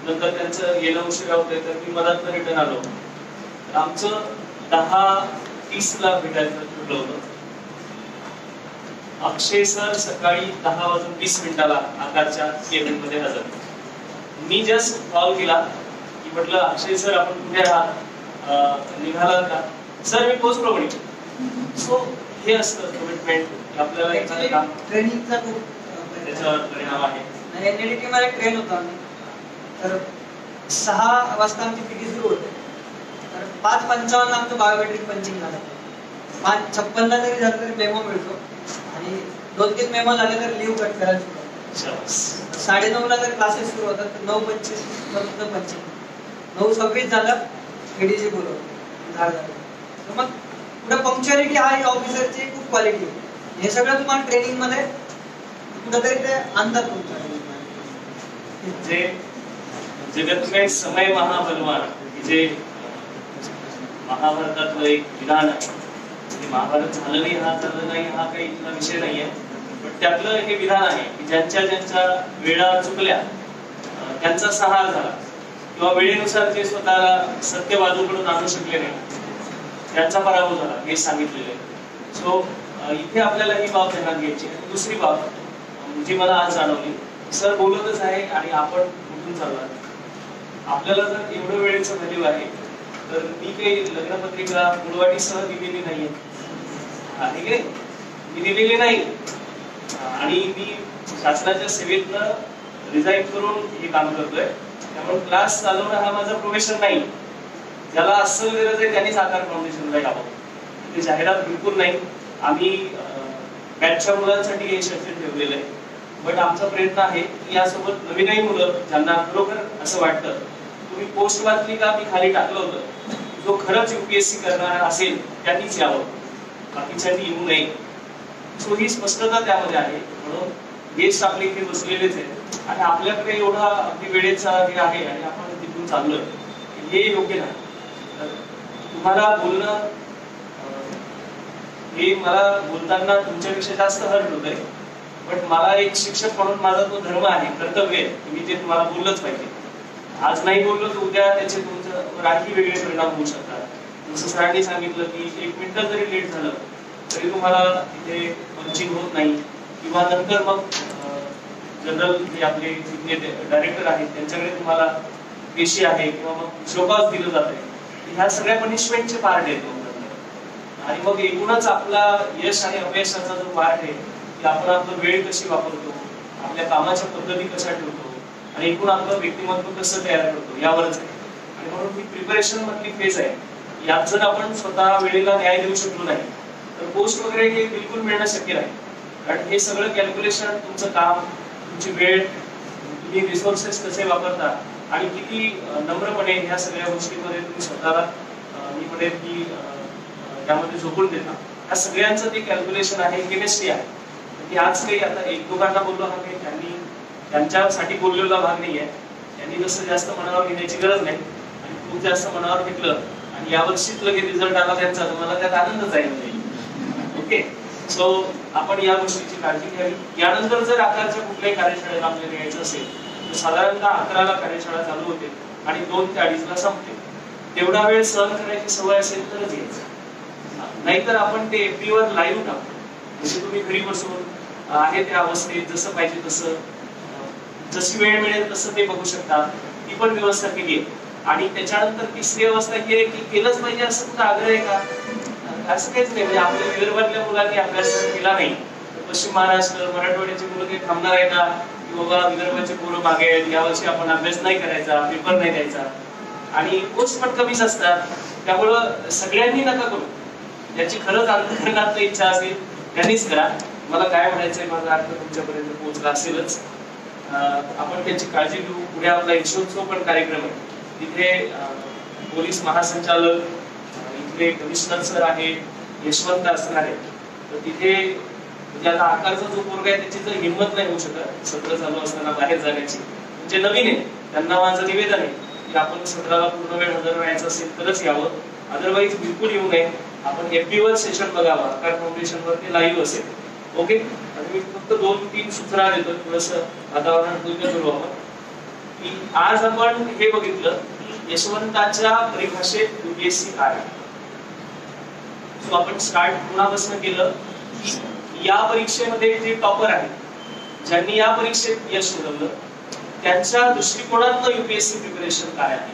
नंतर त्यांचं येणं उशिरा होते तर मी मधात रिटर्न आलो. आमचं 10:30ला भेटायचं ठरलं होतं. अक्षय सर सकाळी 10:20 आकारच्या केबिनमध्ये हजर. मी जस्ट कॉल केला की म्हटलं अक्षय सर आपण कुठे आहात, निघालात का? सर मी पोहोचलो म्हणे. सो हे असतं कमिटमेंट आपल्याला एखादं काम ट्रेनिंगचा खूप त्याच्यावर परिणाम आहे. एनएलटी मध्ये ट्रेन होतो आम्ही, तर 6 वाजता आमची पीटी सुरू होते. तर 5:55 आमचं बायोमेट्रिक पंचिंग झालं. 5:56 जरी झालं तरी मेमो मिळतो आणि 2-3 मेमो झाले तर लीव्ह कट करायला सुरू. 9:30ला जर क्लासेस सुरू होतात तर 9:25 पर्यंत पंचिंग. 9:26 झालं एडीजी बोलवलं झालं. तर मग पुढे पंक्च्युअलिटी हा ऑफिसरची खूप क्वालिटी आहे. हे सगळं तुम्हाला ट्रेनिंग मध्ये कुठेतरी ते आणतात तुमच्या. जे जगत में समय महाबलवान जे महाभारतातलं एक विधान आहे. म्हणजे महाभारत झालं नाही हा झालं नाही हा काही इथला विषय नाहीये, पण त्यातलं हे विधान आहे की ज्यांच्या वेळा चुकल्या त्यांचा सहार झाला किंवा वेळेनुसार जे स्वतःला सत्य बाजूकडून आणू शकले नाही त्यांचा पराभव झाला हे सांगितलेलं आहे. सो इथे आपल्याला ही बाब ध्यानात घ्यायची. दुसरी बाब जी मला आज जाणवली, सर बोलतच आहे आणि आपण कुठून चालू. आपल्याला जर एवढं वेळेचं व्हॅल्यू आहे तर मी काही लग्नपत्रिका मुळवाटीसह दिलेली नाहीये, आहे की मी दिलेली नाही. आणि मी शासनाच्या सेवेतनं रिझाईन करून हे काम करतोय. त्यामुळे क्लास चालवणं हा माझा प्रोफेशन नाही. ज्याला अस्सल गरज आहे त्यांनी साकार फाउंडेशनला यावं. ते जाहिरात बिलकुल नाही. आम्ही बॅचच्या मुलांसाठी हे सेक्शन ठेवलेलं आहे. बट आमचा प्रयत्न आहे की यासोबत नवीनही मुलं ज्यांना खरोखर असं वाटतं तुम्ही पोस्ट वाचली का मी खाली टाकलं होतं, जो खरंच UPSC करणार असेल त्यांनीच यावं, बाकीच्यांनी येऊ नये. सो ही स्पष्टता त्यामध्ये आहे. म्हणून गेस्ट आपले इथे बसलेलेच आहेत आणि आपल्याकडे एवढा अगदी वेळेचा हे आहे आणि आपण तिथून चाललोय हे योग्य नाही. तुम्हाला बोलणं हे मला बोलताना तुमच्यापेक्षा जास्त हर्ट होत आहे. बट मला एक शिक्षक म्हणून माझा तो धर्म आहे, कर्तव्य आहे की मी ते तुम्हाला बोललंच पाहिजे. आज नाही बोललो तर उद्या त्याचे तुमच्यावर आणखी वेगळे परिणाम होऊ शकतात. जसं सरांनी सांगितलं की 1 मिनिट जरी लेट झालं तरी तुम्हाला तिथे पंचिंग होत नाही किंवा नंतर मग जनरल जे आपले डायरेक्टर आहेत त्यांच्याकडे तुम्हाला पेशी आहे किंवा मग शोकास दिलं जाते. ह्या सगळ्या पनिशमेंटचे पार्ट आहेत. आणि मग एकूणच आपला यश आणि अपयशाचा जो पार्ट आहे की आपण आपला वेळ कशी वापरतो, आपल्या कामाच्या पद्धती कशा ठेवतो आणि एकूण आपलं व्यक्तिमत्व कसं तयार करतो यावरच आहे. आणि म्हणून ही प्रिपरेशन मधली फेज आहे. यात जर आपण स्वतः वेळेला न्याय देऊ शकलो नाही तर पोस्ट वगैरे हे बिलकुल मिळणं शक्य नाही. कारण हे सगळं कॅल्क्युलेशन, तुमचं काम, तुमची वेळ, तुम्ही रिसोर्सेस कसे वापरता आणि किती नम्रपणे ह्या सगळ्या गोष्टींमध्ये तुम्ही स्वतःला मी म्हणेन की त्यामध्ये झोकून देता, ह्या सगळ्यांचं ते कॅल्क्युलेशन आहे, केमिस्ट्री आहे. की आज काही आता 1-2 बोललो हा काही त्यांनी त्यांच्यासाठी बोललेला भाग नाही आहे. त्यांनी जसं जास्त मनावर घेण्याची गरज नाही आणि खूप जास्त मनावर घेतलं आणि यावर्षीच लगेच रिझल्ट आला त्यांचा तर मला त्यात आनंदच आहे. ओके. सो आपण या गोष्टीची काळजी घ्यावी. यानंतर जर आकारच्या कुठल्याही कार्यशाळेला आपल्याला यायचं असेल तर साधारणतः 11ला कार्यशाळा चालू होते आणि 2 ते 2:30ला संपते. तेवढा वेळ सहन करायची सवय असेल तरच यायचं, नाहीतर आपण ते FB वर लाईव्ह टाकतो. म्हणजे तुम्ही घरी बसून आहे त्या अवस्थेत जसं पाहिजे तसं जशी वेळ मिळेल तसं ते बघू शकता. ती पण व्यवस्था केली आहे. आणि त्याच्यानंतर तिसरी अवस्था ही आहे की केलंच पाहिजे असं कुठं आग्रह आहे का? असं काहीच नाही. म्हणजे आपल्या विदर्भातल्या मुलांनी अभ्यास केला नाही, पश्चिम महाराष्ट्र मराठवाड्याची मुलं काही थांबणार आहे का की बाबा विदर्भाचे पोरं मागे आहेत, यावर्षी आपण अभ्यास नाही करायचा, पेपर नाही द्यायचा. आणि पोस्ट पण कमीच असतात. त्यामुळं सगळ्यांनी नका करू. याची खरंच अंतःकरणात इच्छा असेल त्यांनीच करा. मला काय म्हणायचंय, माझा अर्थ तुमच्यापर्यंत पोहोचला असेलच. आपण त्याची काळजी घेऊ. पुढे आपला यशोत्सव पण कार्यक्रम आहे. तिथे पोलीस महासंचालक, इथले कमिशनर सर आहे, यशवंत असणार आहे. तर तिथे म्हणजे आता आकारचा जो पोरगा आहे त्याची जर हिंमत नाही होऊ शकत सत्र चालू असताना बाहेर जाण्याची, म्हणजे नवीन आहे त्यांना माझं निवेदन आहे की आपण सत्राला पूर्ण वेळ हजर राहायचं असेल तरच यावं, अदरवाईज बिलकुल येऊ नये. आपण FB वर सेशन बघावं, आकार फाउंडेशन वर ते लाईव्ह असेल. ओके. आणि मी फक्त 2-3 सूचना देतो, थोडस वातावरण पूर्ण करू आपण. की आज आपण हे बघितलं की यशवंताच्या परिभाषेत UPSC काय आहे. सो आपण स्टार्ट पुन्हापासून केलं की या परीक्षेमध्ये जे टॉपर आहेत, ज्यांनी या परीक्षेत यश मिळवलं, त्यांच्या दृष्टिकोनातनं UPSC प्रिपरेशन काय आहे,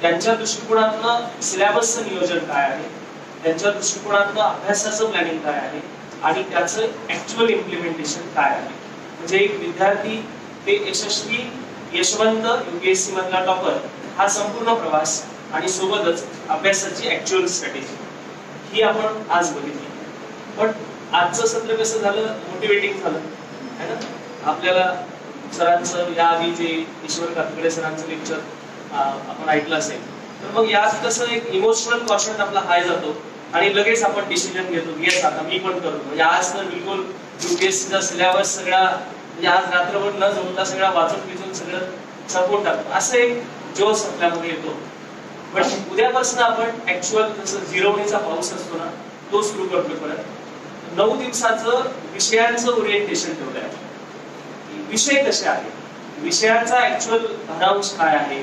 त्यांच्या दृष्टिकोनातनं सिलेबसचं नियोजन काय आहे, त्यांच्या दृष्टिकोनातनं अभ्यासाचं प्लॅनिंग काय आहे आणि त्याचं ऍक्च्युअल इम्प्लिमेंटेशन काय आहे. म्हणजे एक विद्यार्थी ते यशस्वी यशवंत UPSC मधला टॉपर हा संपूर्ण प्रवास आणि सोबतच अभ्यासाची ऍक्च्युअल स्ट्रॅटेजी ही आपण आज बघितली. पण आजचं सत्र कसं झालं, मोटिवेटिंग झालं है ना. आपल्याला सरांचं याआधी जे ईश्वर कातकडे सरांचं लेक्चर आपण ऐकलं असेल, तर मग यात कसं एक इमोशनल क्वेश्चन आपला हाय जातो आणि लगेच आपण डिसिजन घेतो, येस आता मी पण करतो. म्हणजे आज तर बिलकुल UPSCचा सिलेबस सगळा म्हणजे आज रात्रभर न झोपता सगळा वाचून सगळं संपवून टाकतो, असं एक जोश आपल्यामध्ये येतो. पण उद्यापासून आपण ऍक्च्युअल जसं जिरवणीचा पाऊस असतो ना, तो सुरू करतो. परत 9 दिवसाचं विषयांचं ओरिएंटेशन ठेवलं आहे. विषय कसे आहे, विषयाचा ऍक्च्युअल भारांश काय आहे,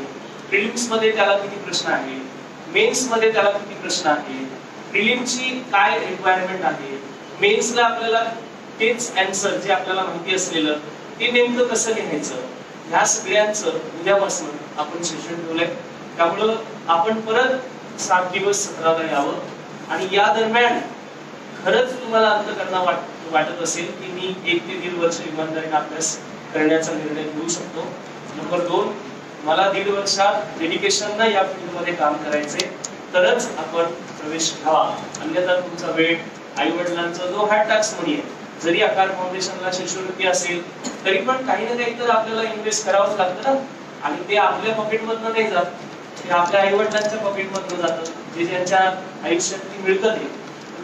प्रिलिम्स मध्ये त्याला किती प्रश्न आहे, मेन्स मध्ये त्याला किती प्रश्न आहे, प्रिलिमची काय रिक्वायरमेंट आहे, मेन्सला आपल्याला तेच आन्सर जे आपल्याला माहिती असलेलं ते नेमकं कसं लिहायचं, ह्या सगळ्यांचं उद्यापासून आपण सेशन ठेवलंय. त्यामुळं आपण परत 7 दिवस सत्राला यावं. आणि या दरम्यान खरंच तुम्हाला अंतःकरणात वाटत असेल की मी 1 ते 1.5 वर्ष इमानदारीने अभ्यास करण्याचा निर्णय घेऊ शकतो. नंबर 2, मला 1.5 वर्षात डेडिकेशननं या फील्डमध्ये काम करायचे, तरच आपण प्रवेश घ्यावा. अन्यथा तुमचा वेळ, आई वडिलांचा जो हार्ड टास्क म्हणे, जरी आकार फाउंडेशनला शिष्यवृत्ती असेल तरी पण काही ना काही तर आपल्याला इन्व्हेस्ट करावंच लागतं ना. आणि ते आपल्या पॉकेटमधनं नाही जात, ते आपल्या आई वडिलांच्या पॉकेटमधनं जातं. जे ज्यांच्या आयुष्यात ती मिळतं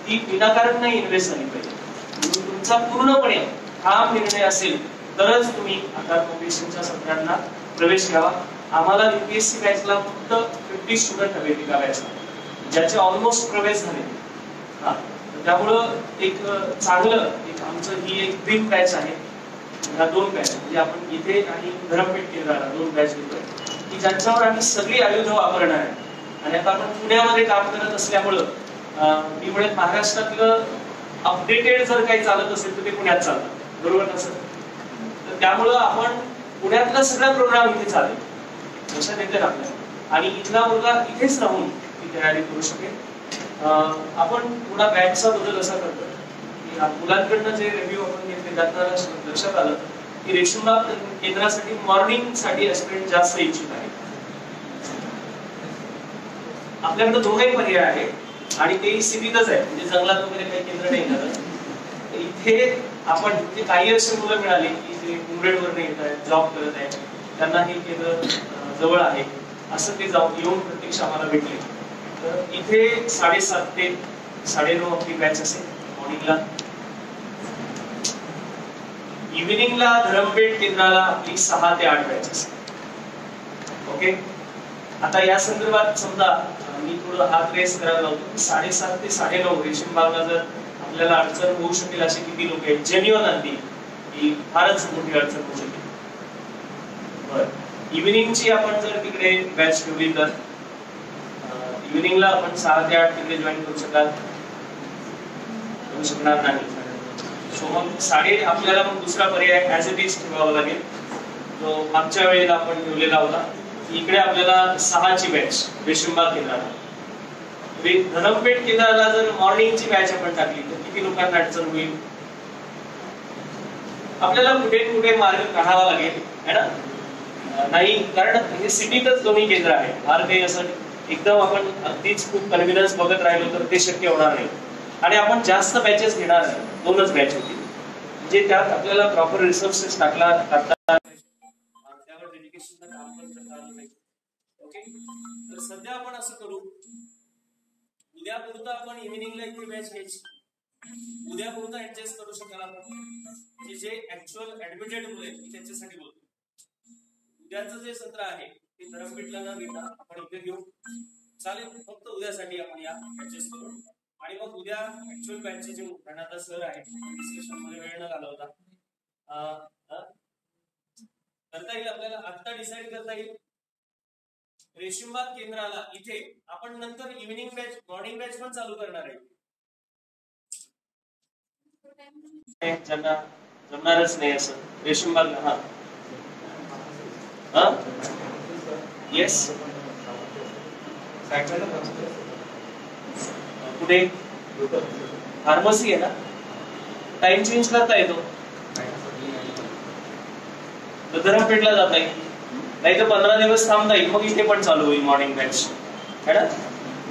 ती विनाकारण नाही इन्व्हेस्ट झाली पाहिजे. म्हणून तुमचा पूर्णपणे ठाम निर्णय असेल तरच तुम्ही आकार फाउंडेशनच्या सत्रांना प्रवेश घ्यावा. आम्हाला UPSC बॅचला फक्त 50 स्टुडंट हवे एका बॅचला, ज्याचे ऑलमोस्ट प्रवेश झाले. त्यामुळं एक चांगलं एक आमचं ही एक ड्रीम बॅच आहे. ह्या 2 बॅच म्हणजे आपण इथे आणि धरमपेठ केंद्राला 2 बॅच घेतोय की ज्यांच्यावर आम्ही सगळी आयुध वापरणार आहे. आणि आता आपण पुण्यामध्ये काम करत असल्यामुळं मी म्हणेन महाराष्ट्रातलं अपडेटेड जर काही चालत असेल तर ते पुण्यात चालतं, बरोबर ना सर. तर त्यामुळं आपण पुण्यातला सगळा प्रोग्राम इथे चालेल लक्षात येते आपल्याला. आणि इथला मुलगा इथेच राहून ती तयारी करू शकेल. आपण पुन्हा बॅचचा बदल असा करतो की मुलांकडनं जे रिव्ह्यू आपण घेतले त्यात लक्षात आलं की रेशमा केंद्रासाठी मॉर्निंग साठी ऍस्पिरंट जास्त इच्छुक आहे. आपल्याकडे 2ही पर्याय आहे आणि तेही सीमितच आहे, म्हणजे जंगलात वगैरे काही केंद्र नाही करत. इथे आपण म्हणजे काही असे मुलं मिळाले की जे मुंबईवरून येत आहेत, जॉब करत आहेत, त्यांना हे केंद्र जवळ आहे असं ते येऊन प्रत्यक्ष आम्हाला भेटले. तर इथे 7:30 ते 9:30 आपली बॅच असेल मॉर्निंगला. इव्हिनिंगला धरमपेठ केंद्राला आपली 6 ते 8 बॅच असेल. ओके. आता या संदर्भात समजा मी थोडं हात रेस करायला लावतो. 7:30 ते 9:30 रेशीम बागला जर आपल्याला अडचण होऊ शकेल असे किती लोक आहेत जेन्युअन अगदी ही फारच मोठी अडचण होऊ शकेल. बरं, इव्हिनिंगची आपण जर तिकडे बॅच ठेवली तर इव्हिनिंगला आपण 6 ते 8 तिकडे जॉईन करू शकणार नाही. सो मग आपल्याला मग दुसरा पर्याय ऍज इट इज ठेवावा लागेल जो मागच्या वेळेला आपण ठेवलेला होता. इकडे आपल्याला 6ची बॅच रेशीमबाग केंद्राला. धरमपेठ केंद्राला जर मॉर्निंगची बॅच आपण टाकली तर किती लोकांना अडचण होईल? आपल्याला कुठे मार्ग काढावा लागेल है ना. नाही, कारण हे सिटीतच दोन्ही केंद्र आहे. फार काही असं एकदम आपण अगदीच खूप कन्व्हिनियन्स बघत राहिलो तर ते शक्य होणार नाही. आणि आपण जास्त बॅचेस घेणार नाही, 2च बॅच होतील. म्हणजे त्यात आपल्याला प्रॉपर रिसोर्सेस टाकता त्यावर डेडिकेशन काम पण करता आलं पाहिजे. ओके, तर सध्या आपण असं करू, उद्या पुरता आपण इव्हिनिंगला इथे बॅच घ्यायची. उद्या पुरता ऍडजस्ट करू शकाल आपण. जे ऍक्च्युअल ऍडमिटेड मुले त्यांच्यासाठी बोलतो. उद्याचं जे सत्र आहे ते धरमपेठला न घेता आपण इथे घेऊ. चालेल, फक्त उद्यासाठी आपण या ऍडजस्ट करू. आणि मग उद्या ऍक्च्युअल बॅचचे जे प्रणता सर आहे डिस्कशन मध्ये वेळ न घालवता करता येईल आपल्याला. आता डिसाईड करता येईल रेशीमबाग केंद्राला इथे आपण नंतर इव्हिनिंग बॅच मॉर्निंग बॅच पण चालू करणार आहे. ज्यांना जमणारच नाही असं रेशीमबागला. हा येस, कुठे फार्मसी आहे ना, टाइम चेंज करता येतो. धरमपेठला जाता येईल, नाही तर 15 दिवस थांबता येईल, मग इथे पण चालू होईल मॉर्निंग बॅच है ना.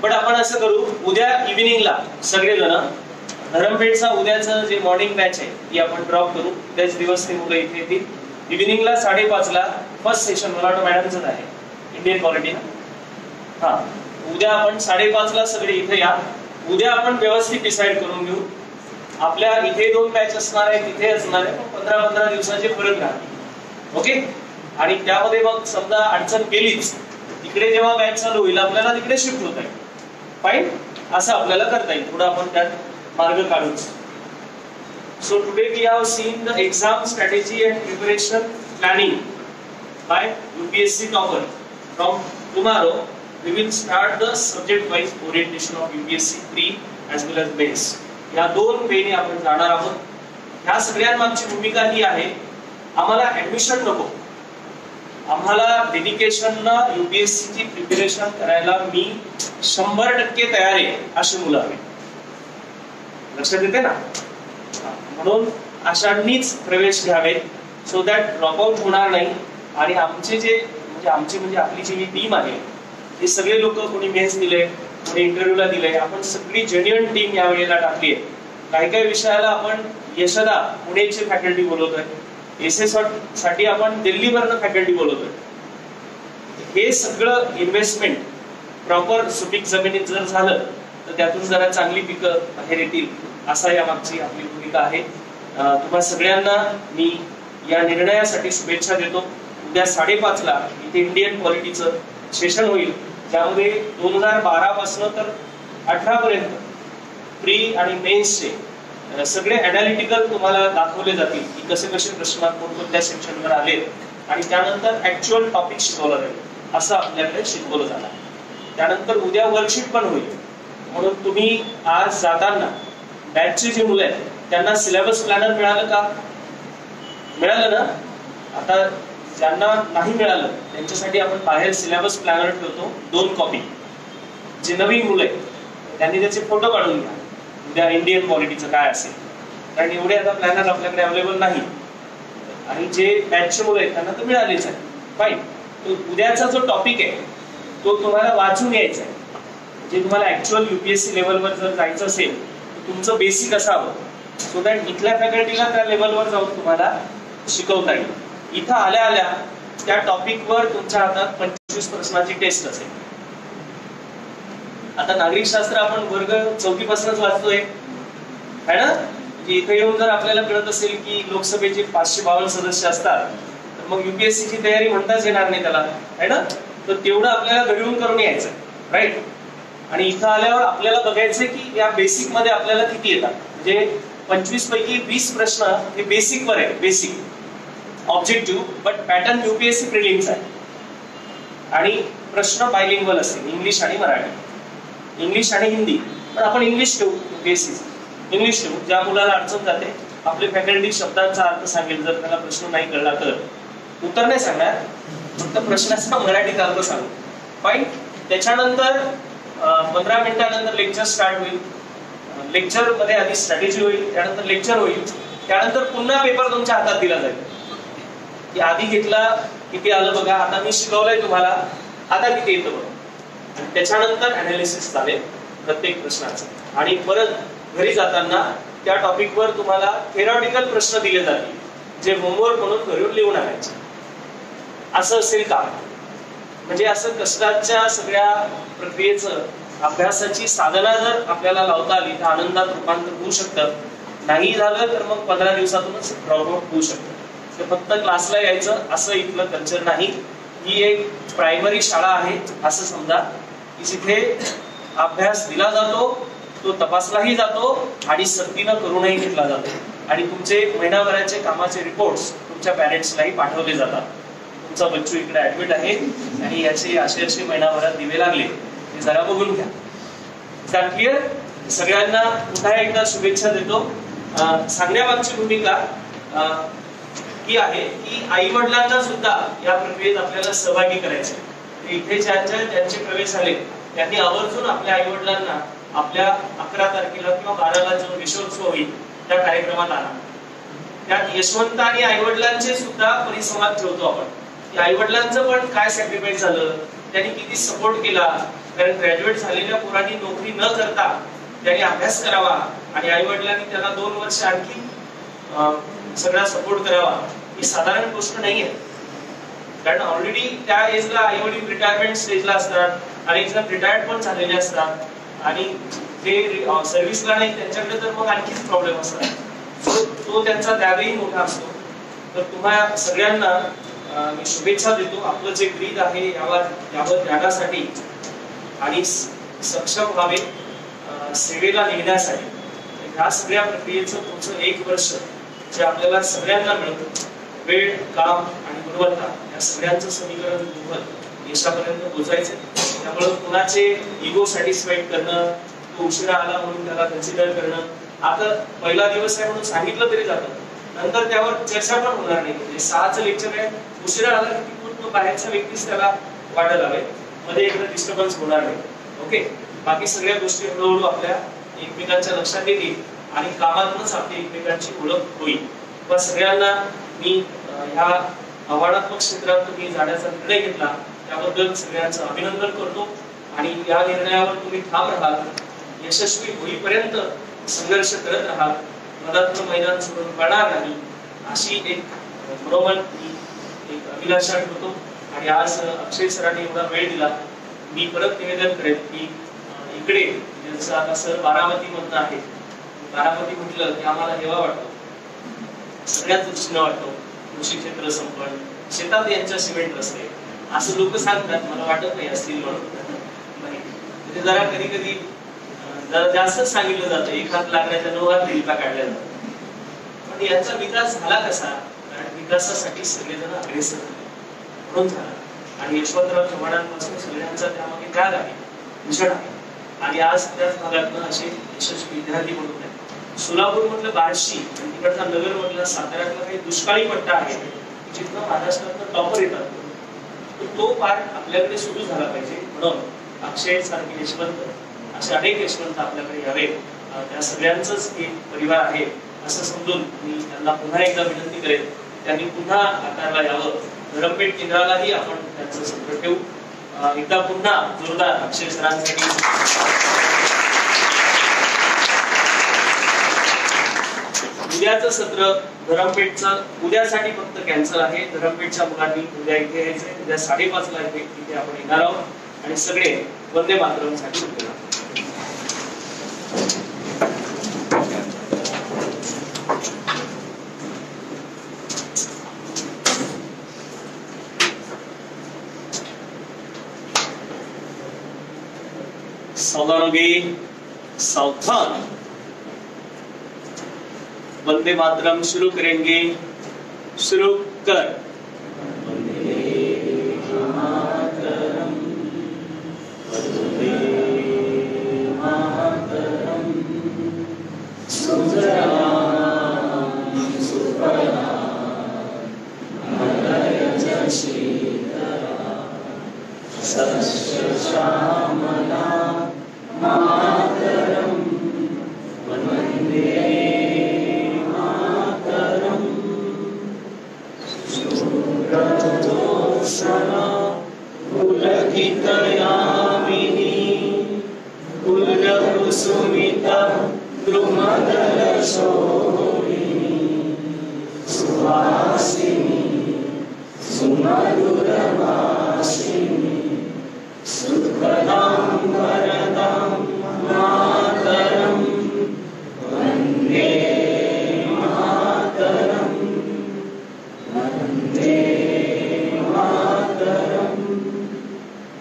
बट आपण असं करू, उद्या इव्हिनिंगला सगळेजण धरमपेठचा उद्याचं जे मॉर्निंग बॅच आहे ती आपण ड्रॉप करू. त्याच दिवस ते मुलं इथे येतील. इव्हिनिंगला 5:30ला फर्स्ट सेशन मला वाटतं मॅडमचंच आहे इंडियन पॉलिटी ना. हा, उद्या आपण 5:30ला सगळे इथे या. उद्या आपण व्यवस्थित डिसाईड करून घेऊ. आपल्या इथे 2 बॅच असणार आहे, तिथे असणार आहे, पण 15-15 दिवसाचे फरक राहतील. ओके, आणि त्यामध्ये मग समजा अडचण गेलीच, तिकडे जेव्हा बॅच चालू होईल आपल्याला तिकडे शिफ्ट होता येईल. फाईन, असं आपल्याला करता येईल. थोडं आपण त्यात मार्ग काढूच. So today we have seen the exam strategy and preparation planning by UPSC topper. From tomorrow we will start the subject wise orientation of UPSC pre as well as mains. या 2 वेने आपण जाणार आहोत. ह्या सगळ्यांमागची भूमिका ही आहे, आम्हाला ऍडमिशन नको, आम्हाला डेडिकेशनला UPSC ची प्रिपरेशन करायला मी 100% तयार आहे अशी मुलं हवी. लक्षात येते ना. म्हणून अशांनीच प्रवेश घ्यावे सो दॅट ड्रॉपआउट होणार नाही. आणि आमचे जे म्हणजे आपली जी टीम आहे हे सगळे लोक, कोणी मेन्स दिले, कोणी इंटरव्ह्यूला दिले, आपण सगळी जेन्युइन टीम या वेळेला टाकली आहे. काही विषयाला आपण यशदा पुणेची फॅकल्टी बोलवतोय, SS साठी आपण दिल्लीवरनं फॅकल्टी बोलवतोय. हे सगळं इन्व्हेस्टमेंट प्रॉपर सुपीक जमिनीत जर झालं तर त्यातून जरा चांगली पिकं बाहेर येतील, असा या मागची आपली भूमिका आहे. तुम्हा सगळ्यांना मी या निर्णयासाठी शुभेच्छा देतो. उद्या 5:30ला इथे इंडियन पॉलिटीचं सेशन होईल, ज्यामध्ये 2012 पासून तर 18 पर्यंत प्री आणि मेन्सचे सगळे अनालिटिकल तुम्हाला दाखवले जातील की कसे प्रश्न कोणत्या सेक्शनवर आले, आणि त्यानंतर ऍक्च्युअल टॉपिक शिकवलं जाईल असं आपल्याकडे शिकवलं जाणार. त्यानंतर उद्या वर्कशीट पण होईल. म्हणून तुम्ही आज जाताना बॅचची जी मुलं आहेत त्यांना सिलेबस प्लॅनर मिळालं का? मिळालं ना. आता ज्यांना नाही मिळालं त्यांच्यासाठी आपण बाहेर सिलेबस प्लॅनर ठेवतो 2 कॉपी. जे नवीन मुलं आहेत त्यांनी त्याचे फोटो काढून घ्या उद्या इंडियन पॉलिटीचं काय असेल, कारण एवढे आता प्लॅनर आपल्याकडे अवेलेबल नाही. आणि जे बॅचचे मुलं आहेत त्यांना तर मिळालेच आहे. फाईन, तो उद्याचा जो टॉपिक आहे तो तुम्हाला वाचून यायचा आहे. जे तुम्हाला ऍक्च्युअल UPSC लेवलवर जर जायचं असेल तर तुमचं बेसिक असावं, सो दॅट इथल्या फॅकल्टीला त्या लेवलवर जाऊन तुम्हाला शिकवता येईल. इथं आल्या त्या टॉपिकवर तुमच्या हातात 25 प्रश्नाची टेस्ट असेल. आता नागरिकशास्त्र आपण वर्ग 4वी पासूनच वाचतोय है ना. इथे येऊन जर आपल्याला कळत असेल की लोकसभेचे 552 सदस्य असतात तर मग UPSC ची तयारी म्हणताच येणार नाही त्याला है ना. तर तेवढं आपल्याला घडवून करून यायचं, राईट. आणि इथं आल्यावर आपल्याला बघायचंय की या बेसिक मध्ये आपल्याला किती येतात. म्हणजे 25 पैकी 20 प्रश्न हे बेसिक वर आहे, basic objective, but pattern UPSC prelims आहे. आणि प्रश्न बायलिंग्वल असतील, इंग्लिश आणि मराठी, इंग्लिश आणि हिंदी. पण आपण इंग्लिश ठेवू, UPSC इंग्लिश ठेवू. ज्या मुलाला अडचण जाते, आपले फॅकल्टी शब्दांचा अर्थ सांगेल, जर त्याला प्रश्न नाही कळला तर उत्तर नाही सांगणार, फक्त प्रश्नाचा मराठीत अर्थ सांगू. फाईन. त्याच्यानंतर 15 मिनिटानंतर लेक्चर स्टार्ट होईल. लेक्चर मध्ये आधी स्ट्रॅटेजी होईल, त्यानंतर लेक्चर होईल, त्यानंतर पुन्हा पेपर तुमच्या हातात दिला जाईल की आधी घेतला किती आलं बघा, आता मी शिकवलंय तुम्हाला, आता किती येतं बघा. आणि त्याच्यानंतर अनालिसिस चालेल प्रत्येक प्रश्नाचं. आणि परत घरी जाताना त्या टॉपिकवर तुम्हाला थेरॉटिकल प्रश्न दिले जातील, जे होमवर्क म्हणून घरून लिहून आणायचे. असं असेल का? म्हणजे असं कष्टाच्या सगळ्या प्रक्रियेचं, अभ्यासाची साधना जर आपल्याला लावता आली तर आनंदात रूपांतर होऊ शकतं. नाही झालं तर मग 15 दिवसातूनच ड्रॉपआउट होऊ शकतं. तर फक्त क्लासला यायचं असं इथलं कल्चर नाही. ही एक प्रायमरी शाळा आहे असं समजा, की जिथे अभ्यास दिला जातो, तो तपासलाही जातो आणि सक्तीनं करूनही घेतला जातो. आणि तुमचे महिनाभराचे कामाचे रिपोर्ट्स तुमच्या पॅरेंट्सलाही पाठवले जातात. तुमचा बच्चू इकडे ऍडमिट आहे आणि याचे असे महिनाभरात दिवे लागले, हे जरा बघून घ्या. क्लिअर? सगळ्यांना पुन्हा एकदा शुभेच्छा देतो. सांगण्यामागची भूमिका ही आहे की आई वडिलांना सुद्धा या प्रक्रियेत आपल्याला सहभागी करायचे. इथे ज्यांचे प्रवेश झाले त्यांनी आवर्जून आपल्या आई वडिलांना आपल्या 11 तारखेला किंवा 12ला जो विश्वोत्सव होईल त्या कार्यक्रमात आणा. त्यात यशवंत आणि आई वडिलांचे सुद्धा परिसंवाद ठेवतो आपण, की आई वडिलांचं पण काय सॅक्रिफाईस झालं, त्यांनी किती सपोर्ट केला. कारण ग्रॅज्युएट झालेल्या पोरांनी नोकरी न करता त्यांनी अभ्यास करावा आणि आई वडिलांनी त्यांना 2 वर्ष आणखी सगळा सपोर्ट करावा, ही साधारण गोष्ट नाहीये. कारण ऑलरेडी त्या एजला आई वडील रिटायरमेंट स्टेजला असतात, अनेक जण रिटायर्ड पण झालेले असतात आणि जे सर्व्हिसला नाही त्यांच्याकडे तर मग आणखीच प्रॉब्लेम असतात. तो त्यांचा त्यागही मोठा असतो. तर तुम्हा सगळ्यांना मी शुभेच्छा देतो. आपलं जे ब्रीद आहे यावर त्यागासाठी आणि सक्षम व्हावे सेवेला निघण्यासाठी, ह्या सगळ्या प्रक्रियेचं तुमचं 1 वर्ष जे आपल्याला सगळ्यांना मिळतं, वेळ, काम आणि गुणवत्ता या सगळ्यांचं समीकरण दुर्बल यशापर्यंत पोहोचायचं. त्यामुळे कुणाचे इगो सॅटिस्फाईड करणं, तो उशिरा आला म्हणून त्याला कन्सिडर करणं, आता पहिला दिवस आहे म्हणून सांगितलं तरी जातं, नंतर त्यावर चर्चा पण होणार नाही. म्हणजे 6चं लेक्चर आहे, उशिरा आला की पूर्ण बाहेरच्या व्यक्तीच त्याला वाढत हवे, मध्ये एकदा डिस्टर्बन्स होणार नाही. ओके, बाकी सगळ्या गोष्टी हळूहळू आपल्या एकमेकांच्या लक्षात येतील आणि कामातूनच आपली एकमेकांची ओळख होईल. पण सगळ्यांना मी ह्या आव्हानात्मक क्षेत्रात तुम्ही जाण्याचा निर्णय घेतला त्याबद्दल सगळ्यांचं अभिनंदन करतो. आणि या निर्णयावर तुम्ही ठाम राहाल, यशस्वी होईपर्यंत संघर्ष करत राहाल, मनातलं मैदान सोडून पडणार नाही, अशी एक मनोमन एक अभिलाषा ठेवतो. आणि आज अक्षय सरांनी एवढा वेळ दिला. मी परत निवेदन करेन की इकडे ज्यांचं आता सर बारामती मधनं आहे, बारामती म्हटलं की आम्हाला हेवा वाटतो, सगळ्याच दृष्टीनं वाटतो. कृषी क्षेत्र संपन्न, शेतात यांच्या सिमेंट रस्ते असं लोक सांगतात, मला वाटत नाही असतील म्हणून. म्हणजे जरा कधी कधी जरा जास्तच सांगितलं जातं, 1 हात लागण्याच्या 9 हात लिहिला काढल्या जातात. पण याचा विकास झाला कसा? कारण विकासासाठी सगळेजण अग्रेसर झाले म्हणून झाला. आणि यशवंतराव चव्हाणांपासून सगळ्यांचा त्यामागे त्याग आहे, भूषण आहे. आणि आज त्याच भागातनं असे यशस्वी विद्यार्थी म्हणून आहेत. सोलापूर म्हटलं बार्शी, तिकडचा नगर म्हटलं साताऱ्यातला काही दुष्काळी पट्टा आहे जिथं महाराष्ट्रातनं टॉपर येतात, तो पार्ट आपल्याकडे सुरू झाला पाहिजे. म्हणून अक्षय सारखे यशवंत, असे अनेक यशवंत आपल्याकडे यावे. त्या सगळ्यांचंच एक परिवार आहे असं समजून मी त्यांना पुन्हा एकदा विनंती करेन, त्यांनी पुन्हा आकारला यावं. धरमपेठ केंद्रालाही आपण त्यांचं सत्र ठेवू. एकदा पुन्हा जोरदार अक्षय सरांसाठी. उद्याचं सत्र धरमपेठचं उद्यासाठी फक्त कॅन्सल आहे. धरमपेठच्या मुलांनी उद्या इथे यायचंय. उद्या 5:30ला इथे आपण येणार आहोत आणि सगळे वंदे मातरमसाठी उभे राहू. सावधान, सावधान. वंदे मातरम शुरू करेंगे। शुरू कर।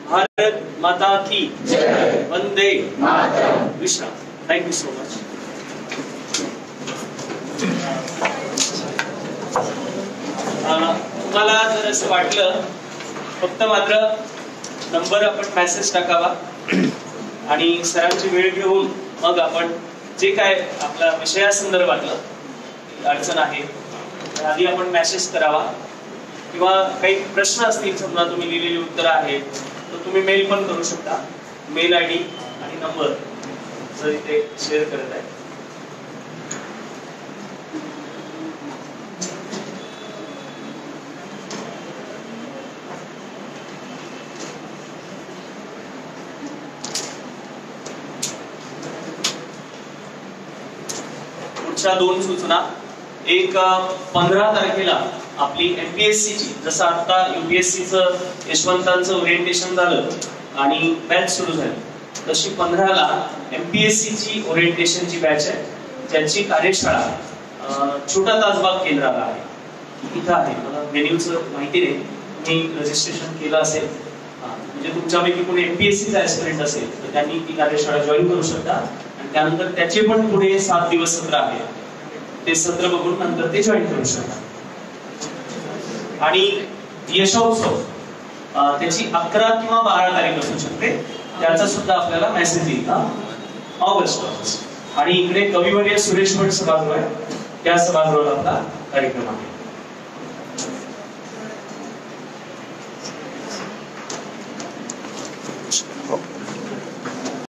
भारत माता की जय। वंदे मातरम। विश्राम। Thank you so much. तुम्हाला जर असं वाटलं फक्त मात्र नंबर आपण मेसेज टाकावा आणि सरांची वेळ घेऊन मग आपण जे काय आपल्या विषयासंदर्भातलं अडचण आहे आधी आपण मेसेज करावा किंवा काही प्रश्न असतील समजा तुम्ही लिहिलेली उत्तरं आहेत तर तुम्ही मेल पण करू शकता। मेल आयडी आणि नंबर जर इथे शेअर करत आहे। पुढच्या 2 सूचना, एक 15 तारखेला आपली एमपीएससी ची जसं आता यूपीएससी चं यशवंतांचं ओरिएंटेशन झालं आणि बॅच सुरू झाली तशी 15 ला एमपीएससी ची ओरिएंटेशन ची बॅच आहे ज्याची कार्यशाळा छोटा तासबाग केंद्राला आहे। इथं आहे, मला व्हेन्यूचं माहिती नाही, तुम्ही रजिस्ट्रेशन केलं असेल म्हणजे तुमच्यापैकी कोणी एमपीएससी चा ऍस्पिरंट असेल तर त्यांनी ती कार्यशाळा जॉईन करू शकता आणि त्यानंतर त्याचे पण पुढे 7 दिवस सत्र आहे ते सत्र बघून नंतर ते जॉईन करू शकता। आणि यशोत्सव त्याची 11 किंवा 12 तारीख असू शकते, त्याचा सुद्धा आपल्याला मेसेज येईल ऑगस्ट। आणि इकडे कविवर्य सुरेश भट सभागृह आहे, त्या सभागृहाला आपला कार्यक्रम आहे।